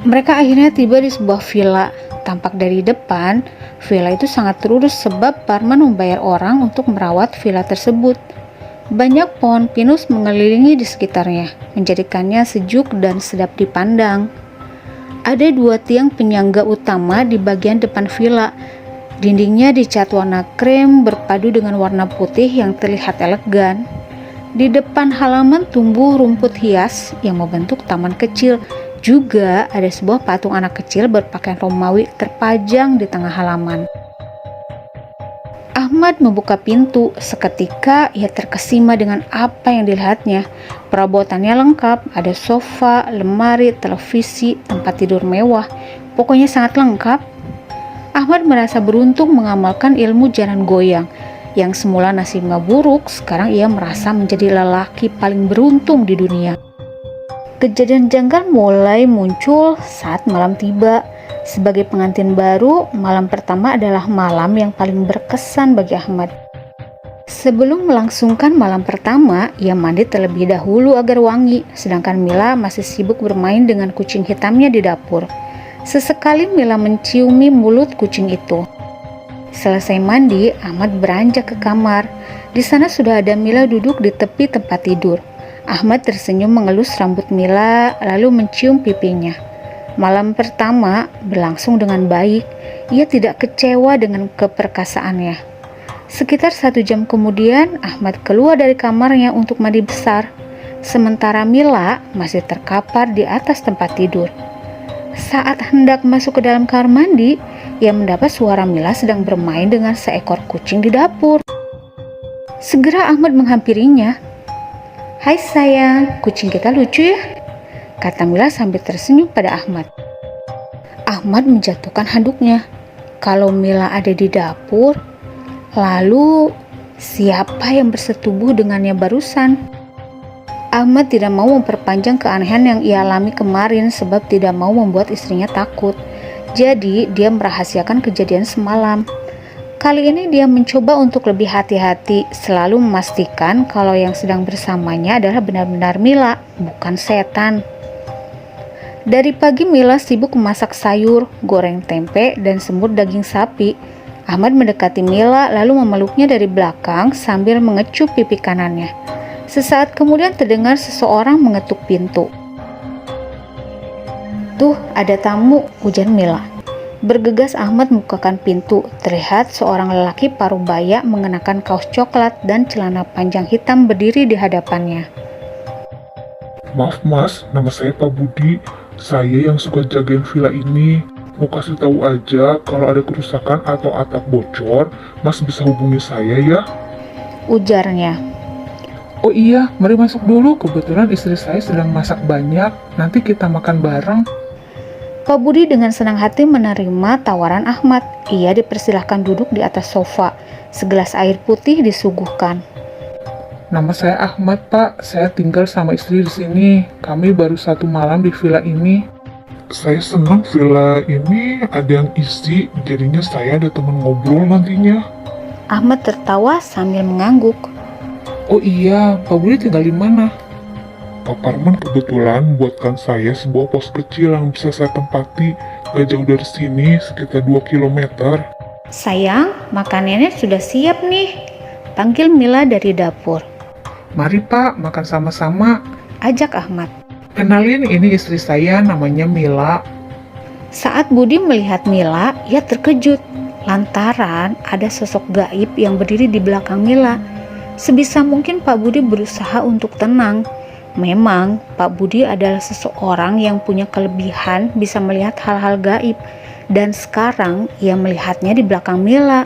Mereka akhirnya tiba di sebuah villa. Tampak dari depan, villa itu sangat terurus sebab Parman membayar orang untuk merawat villa tersebut. Banyak pohon pinus mengelilingi di sekitarnya, menjadikannya sejuk dan sedap dipandang. Ada 2 tiang penyangga utama di bagian depan villa. Dindingnya dicat warna krem berpadu dengan warna putih yang terlihat elegan. Di depan halaman tumbuh rumput hias yang membentuk taman kecil. Juga ada sebuah patung anak kecil berpakaian Romawi terpajang di tengah halaman. Ahmad membuka pintu. Seketika ia terkesima dengan apa yang dilihatnya. Perabotannya lengkap, ada sofa, lemari, televisi, tempat tidur mewah. Pokoknya sangat lengkap. Ahmad merasa beruntung mengamalkan ilmu jalan goyang. Yang semula nasibnya buruk, sekarang ia merasa menjadi lelaki paling beruntung di dunia. Kejadian janggal mulai muncul saat malam tiba. Sebagai pengantin baru, malam pertama adalah malam yang paling berkesan bagi Ahmad. Sebelum melangsungkan malam pertama, ia mandi terlebih dahulu agar wangi, sedangkan Mila masih sibuk bermain dengan kucing hitamnya di dapur. Sesekali Mila menciumi mulut kucing itu. Selesai mandi, Ahmad beranjak ke kamar. Di sana sudah ada Mila duduk di tepi tempat tidur. Ahmad tersenyum mengelus rambut Mila lalu mencium pipinya. Malam pertama berlangsung dengan baik. Ia tidak kecewa dengan keperkasaannya. Sekitar 1 jam kemudian Ahmad keluar dari kamarnya untuk mandi besar. Sementara Mila masih terkapar di atas tempat tidur. Saat hendak masuk ke dalam kamar mandi, ia mendapat suara Mila sedang bermain dengan seekor kucing di dapur. Segera Ahmad menghampirinya. "Hai sayang, kucing kita lucu ya?" kata Mila sambil tersenyum pada Ahmad. Ahmad menjatuhkan handuknya. Kalau Mila ada di dapur, lalu siapa yang bersetubuh dengannya barusan? Ahmad tidak mau memperpanjang keanehan yang ia alami kemarin sebab tidak mau membuat istrinya takut. Jadi dia merahasiakan kejadian semalam. Kali ini dia mencoba untuk lebih hati-hati, selalu memastikan kalau yang sedang bersamanya adalah benar-benar Mila, bukan setan. Dari pagi Mila sibuk memasak sayur, goreng tempe, dan semur daging sapi. Ahmad mendekati Mila lalu memeluknya dari belakang sambil mengecup pipi kanannya. Sesaat kemudian terdengar seseorang mengetuk pintu. Tuh, ada tamu, ujar Mila. Bergegas Ahmad membukakan pintu. Terlihat seorang lelaki parubaya mengenakan kaos coklat dan celana panjang hitam berdiri di hadapannya. Maaf mas, nama saya Pak Budi. Saya yang suka jagain villa ini. Mau kasih tahu aja kalau ada kerusakan atau atap bocor, mas bisa hubungi saya ya. Ujarnya. Oh iya, mari masuk dulu. Kebetulan istri saya sedang masak banyak. Nanti kita makan bareng. Pak Budi dengan senang hati menerima tawaran Ahmad. Ia dipersilahkan duduk di atas sofa. Segelas air putih disuguhkan. Nama saya Ahmad, Pak. Saya tinggal sama istri di sini. Kami baru 1 malam di villa ini. Saya senang villa ini ada yang isi, jadinya saya ada teman ngobrol nantinya. Ahmad tertawa sambil mengangguk. Oh iya, Pak Budi tinggal di mana? Pak Parman kebetulan buatkan saya sebuah pos kecil yang bisa saya tempati gak jauh dari sini, sekitar 2 kilometer. Sayang, makanannya sudah siap nih. Panggil Mila dari dapur. Mari Pak, makan sama-sama. Ajak Ahmad. Kenalin, ini istri saya, namanya Mila. Saat Budi melihat Mila, ia terkejut. Lantaran ada sosok gaib yang berdiri di belakang Mila. Sebisa mungkin Pak Budi berusaha untuk tenang. Memang Pak Budi adalah seseorang yang punya kelebihan bisa melihat hal-hal gaib. Dan sekarang ia melihatnya di belakang Mila.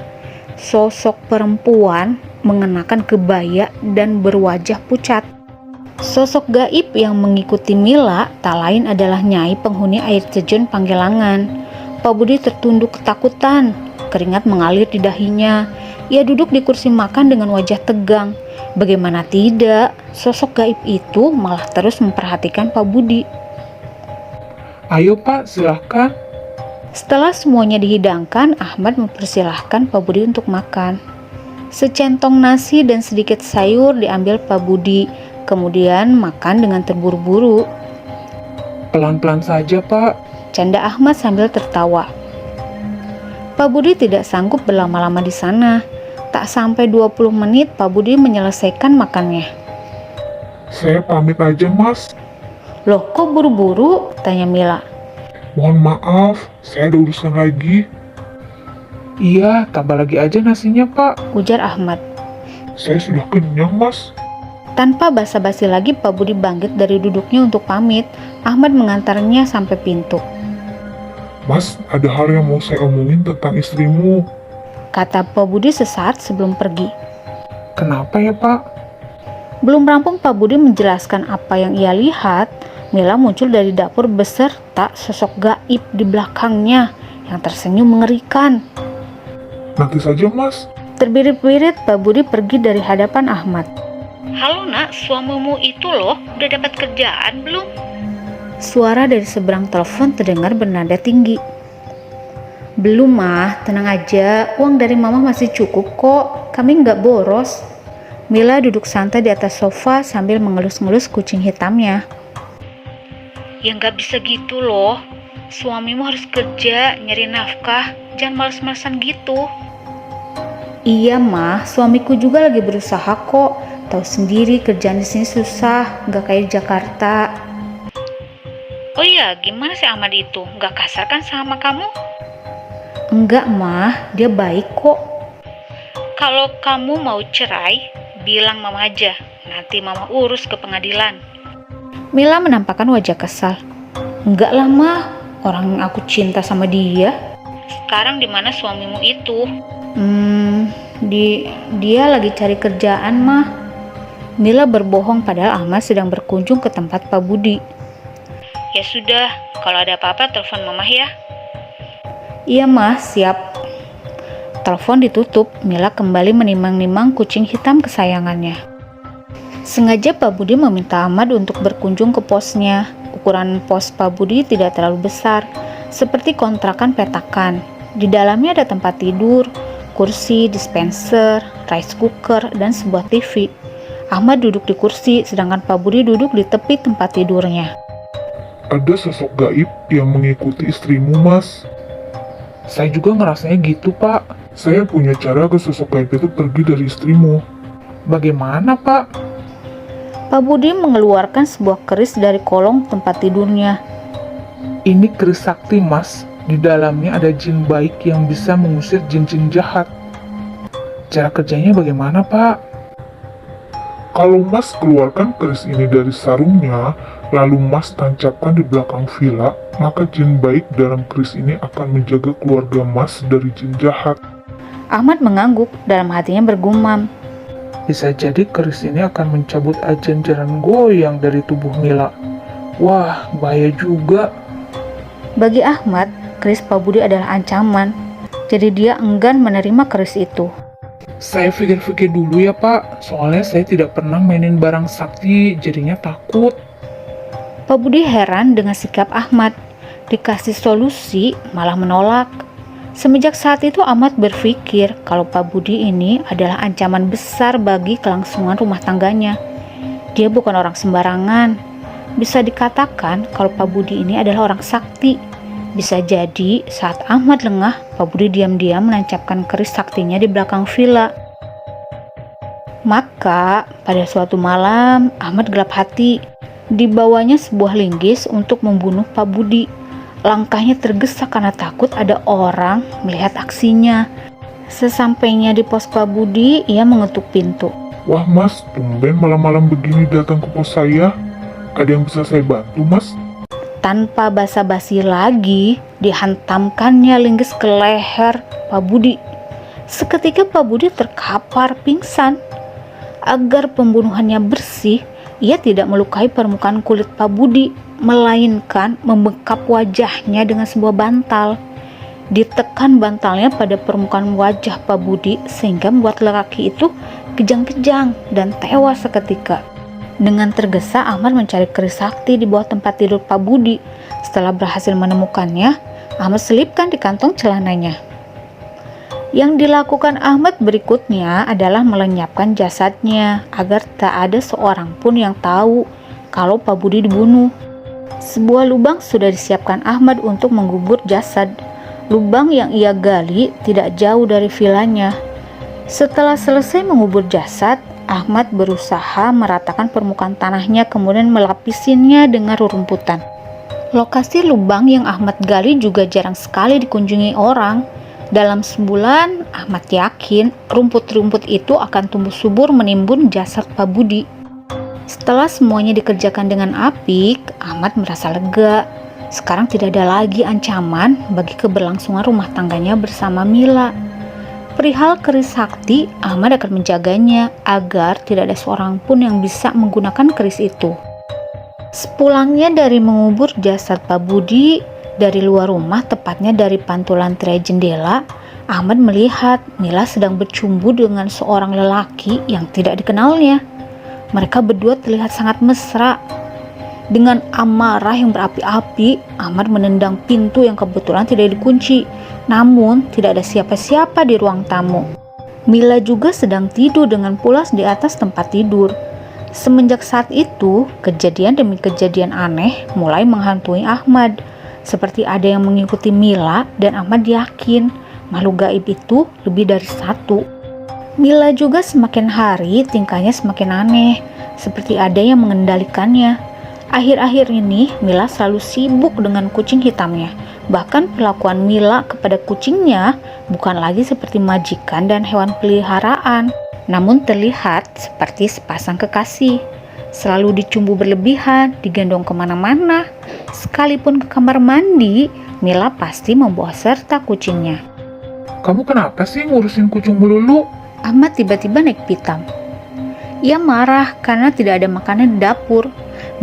Sosok perempuan mengenakan kebaya dan berwajah pucat. Sosok gaib yang mengikuti Mila tak lain adalah Nyai penghuni air terjun Panggilangan. Pak Budi tertunduk ketakutan. Keringat mengalir di dahinya. Ia duduk di kursi makan dengan wajah tegang. Bagaimana tidak, sosok gaib itu malah terus memperhatikan Pak Budi. Ayo Pak, silahkan. Setelah semuanya dihidangkan, Ahmad mempersilahkan Pak Budi untuk makan. Secentong nasi dan sedikit sayur diambil Pak Budi, kemudian makan dengan terburu-buru. Pelan-pelan saja Pak. Canda Ahmad sambil tertawa. Pak Budi tidak sanggup berlama-lama di sana. Tak sampai 20 menit Pak Budi menyelesaikan makannya. Saya pamit aja mas. Loh, kok buru-buru? Tanya Mila. Mohon maaf, saya ada urusan lagi. Iya, tambah lagi aja nasinya Pak. Ujar Ahmad. Saya sudah kenyang mas. Tanpa basa-basi lagi Pak Budi bangkit dari duduknya untuk pamit. Ahmad mengantarnya sampai pintu. Mas, ada hal yang mau saya omongin tentang istrimu. Kata Pak Budi sesaat sebelum pergi. Kenapa ya Pak? Belum rampung Pak Budi menjelaskan apa yang ia lihat, Mila muncul dari dapur beserta sosok gaib di belakangnya yang tersenyum mengerikan. Nanti saja mas. Terbirit-birit Pak Budi pergi dari hadapan Ahmad. Halo nak, suamimu itu loh, udah dapat kerjaan belum? Suara dari seberang telepon terdengar bernada tinggi. Belum mah, tenang aja, uang dari mama masih cukup kok, kami nggak boros. Mila duduk santai di atas sofa sambil mengelus-ngelus kucing hitamnya. Ya nggak bisa gitu loh, suamimu harus kerja, nyari nafkah, jangan males-malesan gitu. Iya mah, suamiku juga lagi berusaha kok, tahu sendiri kerjaan di sini susah, nggak kayak di Jakarta. Oh iya, gimana sih Ahmad itu, nggak kasar kan sama kamu? Enggak mah, dia baik kok. Kalau kamu mau cerai, bilang mama aja. Nanti mama urus ke pengadilan. Mila menampakkan wajah kesal. Enggak lah mah, orang aku cinta sama dia. Sekarang di mana suamimu itu? Dia lagi cari kerjaan mah. Mila berbohong padahal Ahmad sedang berkunjung ke tempat Pak Budi. Ya sudah, kalau ada apa-apa telepon mama ya. Iya mah, siap. Telepon ditutup, Mila kembali menimang-nimang kucing hitam kesayangannya. Sengaja Pak Budi meminta Ahmad untuk berkunjung ke posnya. Ukuran pos Pak Budi tidak terlalu besar, seperti kontrakan petakan. Di dalamnya ada tempat tidur, kursi, dispenser, rice cooker, dan sebuah TV. Ahmad duduk di kursi, sedangkan Pak Budi duduk di tepi tempat tidurnya. Ada sosok gaib yang mengikuti istrimu mas. Saya juga ngerasanya gitu Pak. Saya punya cara agar sosok gaib itu pergi dari istrimu. Bagaimana Pak? Pak Budi mengeluarkan sebuah keris dari kolong tempat tidurnya. Ini keris sakti, Mas. Di dalamnya ada jin baik yang bisa mengusir jin-jin jahat. Cara kerjanya bagaimana, Pak? Kalau Mas keluarkan keris ini dari sarungnya, lalu Mas tancapkan di belakang villa, maka jin baik dalam keris ini akan menjaga keluarga Mas dari jin jahat. Ahmad mengangguk, dalam hatinya bergumam. Bisa jadi keris ini akan mencabut ajen jaran goyang dari tubuh Mila. Wah, bahaya juga. Bagi Ahmad, keris Pak Budi adalah ancaman. Jadi dia enggan menerima keris itu. Saya pikir-pikir dulu ya, Pak. Soalnya saya tidak pernah mainin barang sakti, jadinya takut. Pak Budi heran dengan sikap Ahmad. Dikasih solusi, malah menolak. Semenjak saat itu Ahmad berpikir kalau Pak Budi ini adalah ancaman besar bagi kelangsungan rumah tangganya. Dia bukan orang sembarangan. Bisa dikatakan kalau Pak Budi ini adalah orang sakti. Bisa jadi saat Ahmad lengah, Pak Budi diam-diam menancapkan keris saktinya di belakang villa. Maka pada suatu malam Ahmad gelap hati. Dibawanya sebuah linggis untuk membunuh Pak Budi. Langkahnya tergesa karena takut ada orang melihat aksinya. Sesampainya di pos Pak Budi, ia mengetuk pintu. Wah Mas, tumben malam-malam begini datang ke pos saya. Ada yang bisa saya bantu Mas? Tanpa basa-basi lagi, dihantamkannya linggis ke leher Pak Budi. Seketika Pak Budi terkapar pingsan. Agar pembunuhannya bersih, ia tidak melukai permukaan kulit Pak Budi, melainkan membekap wajahnya dengan sebuah bantal. Ditekan bantalnya pada permukaan wajah Pak Budi sehingga membuat lelaki itu kejang-kejang dan tewas seketika. Dengan tergesa Ahmad mencari keris sakti di bawah tempat tidur Pak Budi. Setelah berhasil menemukannya, Ahmad selipkan di kantong celananya. Yang dilakukan Ahmad berikutnya adalah melenyapkan jasadnya agar tak ada seorang pun yang tahu kalau Pak Budi dibunuh. Sebuah lubang sudah disiapkan Ahmad untuk mengubur jasad. Lubang yang ia gali tidak jauh dari vilanya. Setelah selesai mengubur jasad, Ahmad berusaha meratakan permukaan tanahnya kemudian melapisinya dengan rerumputan. Lokasi lubang yang Ahmad gali juga jarang sekali dikunjungi orang. Dalam sebulan, Ahmad yakin rumput-rumput itu akan tumbuh subur menimbun jasad Pak Budi. Setelah semuanya dikerjakan dengan apik, Ahmad merasa lega. Sekarang tidak ada lagi ancaman bagi keberlangsungan rumah tangganya bersama Mila. Perihal keris sakti, Ahmad akan menjaganya agar tidak ada seorang pun yang bisa menggunakan keris itu. Sepulangnya dari mengubur jasad Pak Budi, dari luar rumah, tepatnya dari pantulan tirai jendela, Ahmad melihat Mila sedang bercumbu dengan seorang lelaki yang tidak dikenalnya. Mereka berdua terlihat sangat mesra. Dengan amarah yang berapi-api, Ahmad menendang pintu yang kebetulan tidak dikunci. Namun, tidak ada siapa-siapa di ruang tamu. Mila juga sedang tidur dengan pulas di atas tempat tidur. Semenjak saat itu, kejadian demi kejadian aneh mulai menghantui Ahmad. Seperti ada yang mengikuti Mila dan Ahmad yakin makhluk gaib itu lebih dari satu. Mila juga semakin hari tingkahnya semakin aneh, seperti ada yang mengendalikannya. Akhir-akhir ini Mila selalu sibuk dengan kucing hitamnya. Bahkan perlakuan Mila kepada kucingnya bukan lagi seperti majikan dan hewan peliharaan, namun terlihat seperti sepasang kekasih. Selalu dicumbu berlebihan, digendong kemana-mana. Sekalipun ke kamar mandi, Mila pasti membawa serta kucingnya. Kamu kenapa sih ngurusin kucing melulu? Ahmad tiba-tiba naik pitam. Ia marah karena tidak ada makanan di dapur.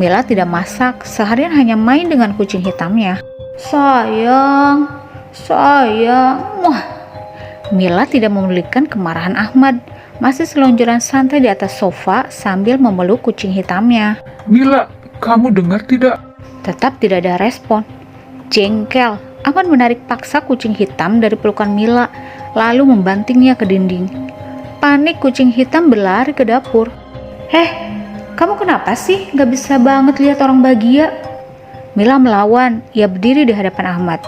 Mila tidak masak, seharian hanya main dengan kucing hitamnya. Sayang, wah. Mila tidak memedulikan kemarahan Ahmad. Masih selonjoran santai di atas sofa sambil memeluk kucing hitamnya. Mila, kamu dengar tidak? Tetap tidak ada respon. Jengkel, Ahmad menarik paksa kucing hitam dari pelukan Mila, lalu membantingnya ke dinding. Panik, kucing hitam berlari ke dapur. Kamu kenapa sih? Gak bisa banget lihat orang bahagia. Mila melawan, ia berdiri di hadapan Ahmad.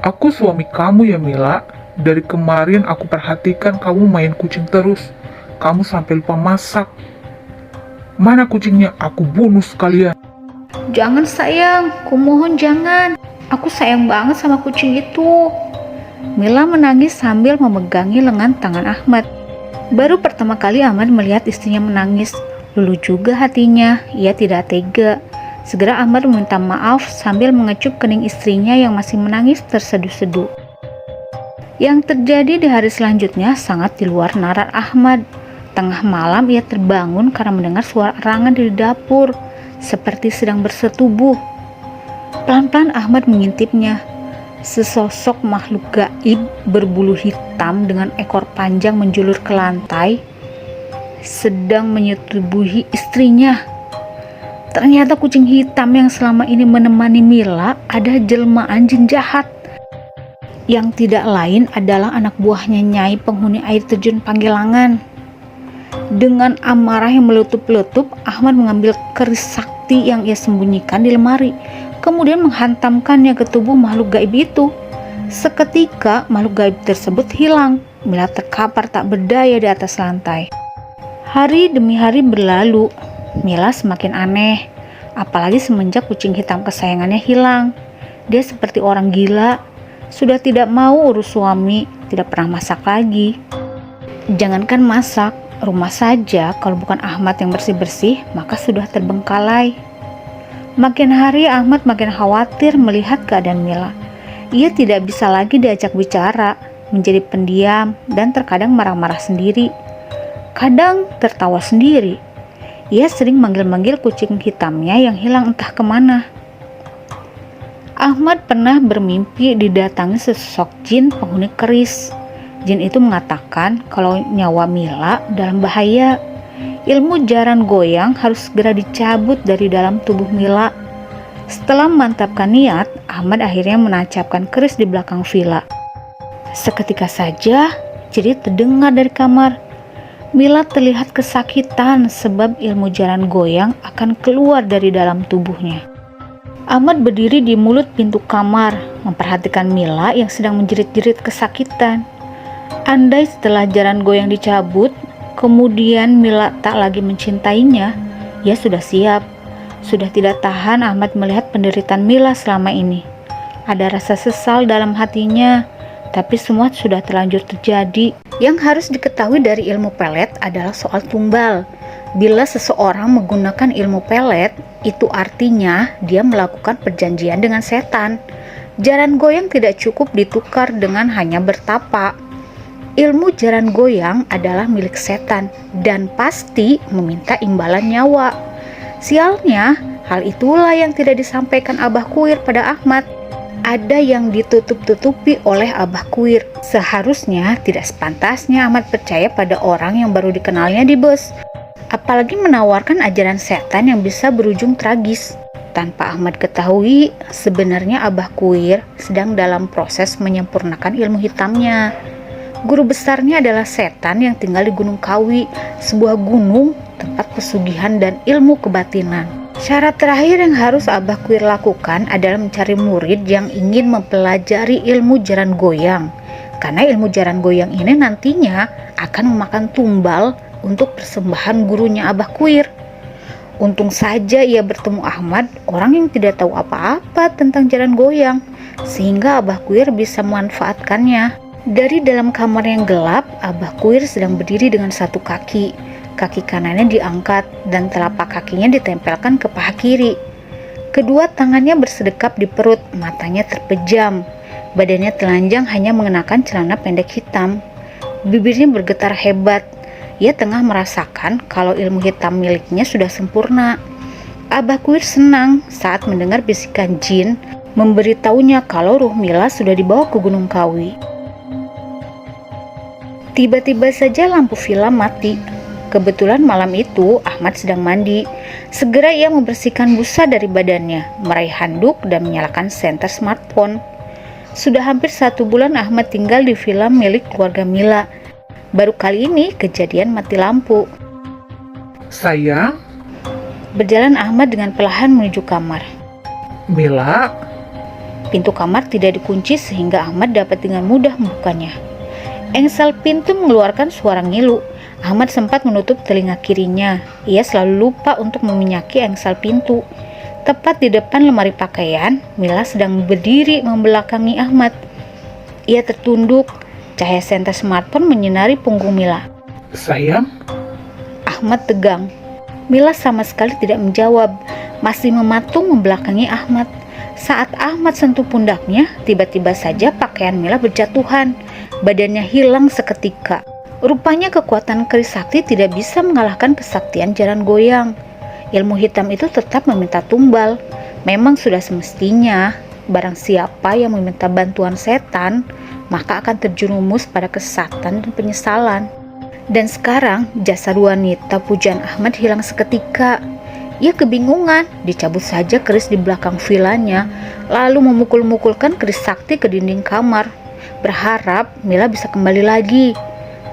Aku suami kamu ya Mila. Dari kemarin aku perhatikan kamu main kucing terus. Kamu sampai lupa masak. Mana kucingnya? Aku bunuh sekalian. Jangan sayang, kumohon jangan. Aku sayang banget sama kucing itu. Mila menangis sambil memegangi lengan tangan Ahmad. Baru pertama kali Ahmad melihat istrinya menangis. Luluh juga hatinya, ia tidak tega. Segera Ahmad meminta maaf sambil mengecup kening istrinya yang masih menangis terseduh-seduh. Yang terjadi di hari selanjutnya sangat di luar nalar Ahmad. Tengah malam ia terbangun karena mendengar suara erangan di dapur, seperti sedang bersetubuh. Pelan-pelan Ahmad mengintipnya. Sesosok makhluk gaib berbulu hitam dengan ekor panjang menjulur ke lantai, sedang menyetubuhi istrinya. Ternyata kucing hitam yang selama ini menemani Mila ada jelmaan jin jahat. Yang tidak lain adalah anak buahnya Nyai penghuni air terjun Panggilangan. Dengan amarah yang meletup-letup, Ahmad mengambil keris sakti yang ia sembunyikan di lemari, kemudian menghantamkannya ke tubuh makhluk gaib itu. Seketika makhluk gaib tersebut hilang. Mila terkapar tak berdaya di atas lantai. Hari demi hari berlalu. Mila semakin aneh, apalagi semenjak kucing hitam kesayangannya hilang. Dia seperti orang gila, sudah tidak mau urus suami, tidak pernah masak lagi. Jangankan masak, rumah saja kalau bukan Ahmad yang bersih-bersih, maka sudah terbengkalai. Makin hari Ahmad makin khawatir melihat keadaan Mila. Ia tidak bisa lagi diajak bicara, menjadi pendiam dan terkadang marah-marah sendiri. Kadang tertawa sendiri. Ia sering manggil-manggil kucing hitamnya yang hilang entah kemana. Ahmad pernah bermimpi didatangi sesosok jin penghuni keris. Jin itu mengatakan kalau nyawa Mila dalam bahaya. Ilmu jaran goyang harus segera dicabut dari dalam tubuh Mila. Setelah memantapkan niat, Ahmad akhirnya menancapkan keris di belakang villa. Seketika saja, jerit terdengar dari kamar. Mila terlihat kesakitan sebab ilmu jaran goyang akan keluar dari dalam tubuhnya. Ahmad berdiri di mulut pintu kamar, memperhatikan Mila yang sedang menjerit-jerit kesakitan. Andai setelah jaran goyang dicabut, kemudian Mila tak lagi mencintainya, ia sudah siap. Sudah tidak tahan Ahmad melihat penderitaan Mila selama ini. Ada rasa sesal dalam hatinya, tapi semua sudah terlanjur terjadi. Yang harus diketahui dari ilmu pelet adalah soal tumbal. Bila seseorang menggunakan ilmu pelet, itu artinya dia melakukan perjanjian dengan setan. Jaran goyang tidak cukup ditukar dengan hanya bertapa. Ilmu jaran goyang adalah milik setan dan pasti meminta imbalan nyawa. Sialnya, hal itulah yang tidak disampaikan Abah Kuir pada Ahmad. Ada yang ditutup-tutupi oleh Abah Kuir. Seharusnya tidak sepantasnya Ahmad percaya pada orang yang baru dikenalnya di bus. Apalagi menawarkan ajaran setan yang bisa berujung tragis. Tanpa Ahmad ketahui, sebenarnya Abah Kuir sedang dalam proses menyempurnakan ilmu hitamnya. Guru besarnya adalah setan yang tinggal di Gunung Kawi, sebuah gunung tempat pesugihan dan ilmu kebatinan. Syarat terakhir yang harus Abah Kuir lakukan adalah mencari murid yang ingin mempelajari ilmu jaran goyang. Karena ilmu jaran goyang ini nantinya akan memakan tumbal untuk persembahan gurunya Abah Kuir. Untung saja ia bertemu Ahmad, orang yang tidak tahu apa-apa tentang jaran goyang, sehingga Abah Kuir bisa memanfaatkannya. Dari dalam kamar yang gelap, Abah Kuir sedang berdiri dengan satu kaki. Kaki kanannya diangkat dan telapak kakinya ditempelkan ke paha kiri. Kedua tangannya bersedekap di perut, matanya terpejam. Badannya telanjang hanya mengenakan celana pendek hitam. Bibirnya bergetar hebat. Ia tengah merasakan kalau ilmu hitam miliknya sudah sempurna. Abah Kuir senang saat mendengar bisikan jin memberitahunya kalau ruh Mila sudah dibawa ke Gunung Kawi. Tiba-tiba saja lampu villa mati. Kebetulan malam itu Ahmad sedang mandi. Segera ia membersihkan busa dari badannya, meraih handuk dan menyalakan senter smartphone. Sudah hampir 1 bulan Ahmad tinggal di villa milik keluarga Mila. Baru kali ini kejadian mati lampu. Sayang, Berjalan Ahmad dengan perlahan menuju kamar. Mila, Pintu kamar tidak dikunci sehingga Ahmad dapat dengan mudah membukanya. Engsel pintu mengeluarkan suara ngilu. Ahmad sempat menutup telinga kirinya. Ia selalu lupa untuk meminyaki engsel pintu. Tepat di depan lemari pakaian, Mila sedang berdiri membelakangi Ahmad. Ia tertunduk, cahaya senter smartphone menyinari punggung Mila. Sayang, Ahmad tegang. Mila sama sekali tidak menjawab, masih mematung membelakangi Ahmad. Saat Ahmad sentuh pundaknya, tiba-tiba saja pakaian Mila berjatuhan. Badannya hilang seketika. Rupanya kekuatan keris sakti tidak bisa mengalahkan kesaktian jaran goyang. Ilmu hitam itu tetap meminta tumbal. Memang sudah semestinya, barang siapa yang meminta bantuan setan, maka akan terjerumus pada kesesatan dan penyesalan. Dan sekarang, jasad wanita pujaan Ahmad hilang seketika. Ia kebingungan, dicabut saja keris di belakang vilanya, lalu memukul-mukulkan keris sakti ke dinding kamar, berharap Mila bisa kembali lagi.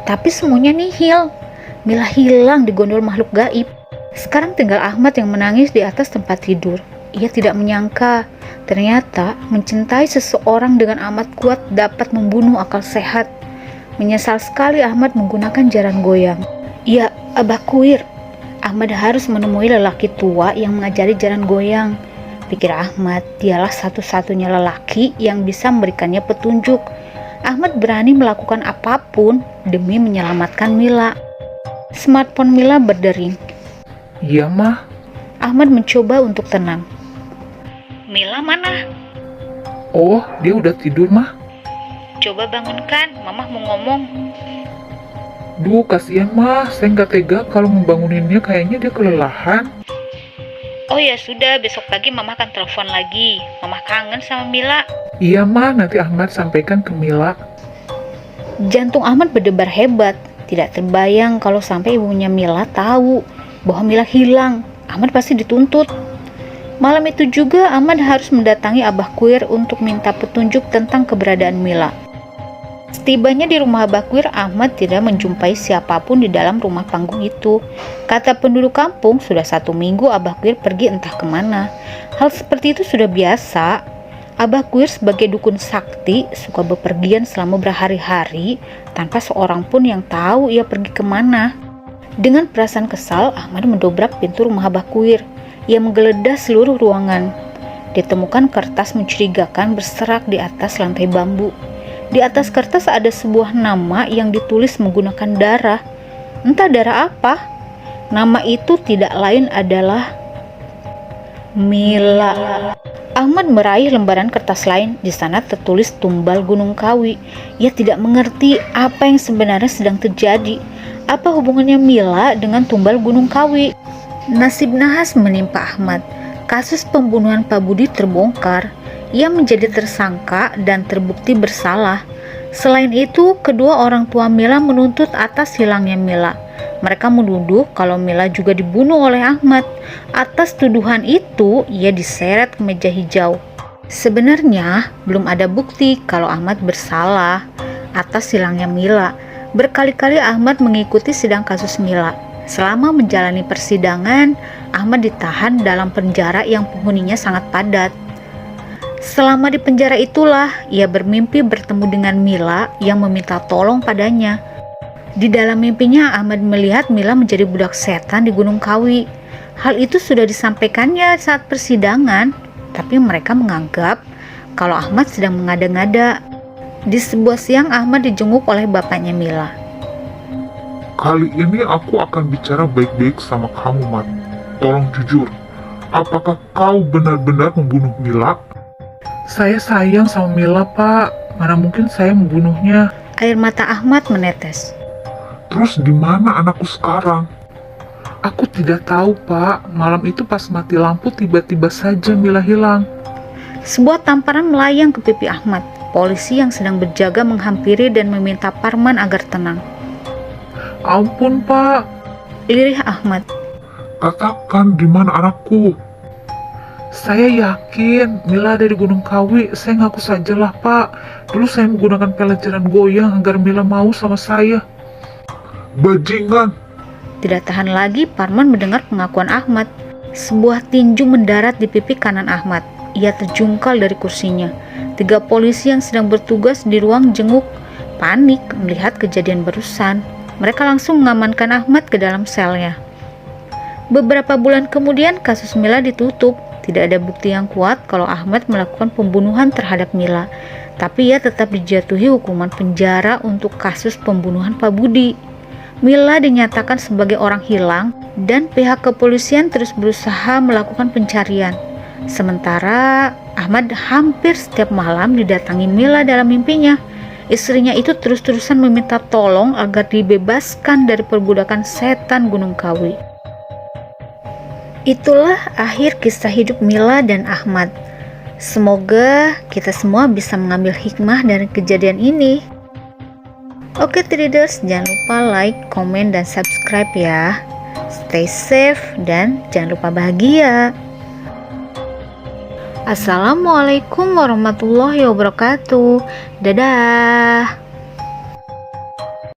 Tapi semuanya nihil. Mila hilang di gondol makhluk gaib. Sekarang tinggal Ahmad yang menangis di atas tempat tidur. Ia tidak menyangka, ternyata mencintai seseorang dengan amat kuat dapat membunuh akal sehat. Menyesal sekali Ahmad menggunakan jaran goyang. Ya, Abah Kuir, Ahmad harus menemui lelaki tua yang mengajari jaran goyang. Pikir Ahmad, dialah satu-satunya lelaki yang bisa memberikannya petunjuk. Ahmad berani melakukan apapun demi menyelamatkan Mila. Smartphone Mila berdering. iya mah. Ahmad mencoba untuk tenang. Mila mana? Oh, dia udah tidur mah. Coba bangunkan, Mamah mau ngomong. Duh, kasihan mah. Saya nggak tega kalau membanguninnya, kayaknya dia kelelahan. Oh ya sudah, besok pagi Mamah akan telepon lagi. Mamah kangen sama Mila. Iya mah, nanti Ahmad sampaikan ke Mila. Jantung Ahmad berdebar hebat. Tidak terbayang kalau sampai ibunya Mila tahu bahwa Mila hilang. Ahmad pasti dituntut. Malam itu juga Ahmad harus mendatangi Abah Kuir untuk minta petunjuk tentang keberadaan Mila. Setibanya di rumah Abah Kuir, Ahmad tidak menjumpai siapapun di dalam rumah panggung itu. Kata penduduk kampung, sudah 1 minggu Abah Kuir pergi entah kemana. Hal seperti itu sudah biasa. Abah Kuir sebagai dukun sakti suka bepergian selama berhari-hari tanpa seorang pun yang tahu ia pergi kemana. Dengan perasaan kesal, Ahmad mendobrak pintu rumah Abah Kuir. Ia menggeledah seluruh ruangan. Ditemukan kertas mencurigakan berserak di atas lantai bambu. Di atas kertas ada sebuah nama yang ditulis menggunakan darah. Entah darah apa. Nama itu tidak lain adalah Mila. Ahmad meraih lembaran kertas lain. Di sana tertulis Tumbal Gunung Kawi. Ia tidak mengerti apa yang sebenarnya sedang terjadi. Apa hubungannya Mila dengan Tumbal Gunung Kawi? Nasib nahas menimpa Ahmad. Kasus pembunuhan Pak Budi terbongkar. Ia menjadi tersangka dan terbukti bersalah. Selain itu, kedua orang tua Mila menuntut atas hilangnya Mila. Mereka menuduh kalau Mila juga dibunuh oleh Ahmad. Atas tuduhan itu, ia diseret ke meja hijau. Sebenarnya, belum ada bukti kalau Ahmad bersalah atas hilangnya Mila. Berkali-kali Ahmad mengikuti sidang kasus Mila. Selama menjalani persidangan, Ahmad ditahan dalam penjara yang penghuninya sangat padat. Selama di penjara itulah, ia bermimpi bertemu dengan Mila yang meminta tolong padanya. Di dalam mimpinya, Ahmad melihat Mila menjadi budak setan di Gunung Kawi. Hal itu sudah disampaikannya saat persidangan, tapi mereka menganggap kalau Ahmad sedang mengada-ngada. Di sebuah siang, Ahmad dijenguk oleh bapaknya Mila. Kali ini aku akan bicara baik-baik sama kamu, Mat. Tolong jujur, apakah kau benar-benar membunuh Mila? Saya sayang sama Mila, Pak. Mana mungkin saya membunuhnya. Air mata Ahmad menetes. Terus di mana anakku sekarang? Aku tidak tahu, Pak. Malam itu pas mati lampu, tiba-tiba saja Mila hilang. Sebuah tamparan melayang ke pipi Ahmad. Polisi yang sedang berjaga menghampiri dan meminta Parman agar tenang. Ampun, Pak. Lirih Ahmad. Katakan di mana anakku? Saya yakin Mila ada di Gunung Kawi. Saya ngaku sajalah, Pak. Dulu saya menggunakan pelajaran goyang agar Mila mau sama saya. Bajingan! Tidak tahan lagi, Parman mendengar pengakuan Ahmad. Sebuah tinju mendarat di pipi kanan Ahmad. Ia terjungkal dari kursinya. 3 polisi yang sedang bertugas di ruang jenguk panik melihat kejadian barusan. Mereka langsung mengamankan Ahmad ke dalam selnya. Beberapa bulan kemudian kasus Mila ditutup. Tidak ada bukti yang kuat kalau Ahmad melakukan pembunuhan terhadap Mila, tapi ia tetap dijatuhi hukuman penjara untuk kasus pembunuhan Pak Budi. Mila dinyatakan sebagai orang hilang dan pihak kepolisian terus berusaha melakukan pencarian. Sementara Ahmad hampir setiap malam didatangi Mila dalam mimpinya. Istrinya itu terus-terusan meminta tolong agar dibebaskan dari perbudakan setan Gunung Kawi. Itulah akhir kisah hidup Mila dan Ahmad. Semoga kita semua bisa mengambil hikmah dari kejadian ini. Oke traders, jangan lupa like, komen, dan subscribe ya. Stay safe dan jangan lupa bahagia. Assalamualaikum warahmatullahi wabarakatuh. Dadah.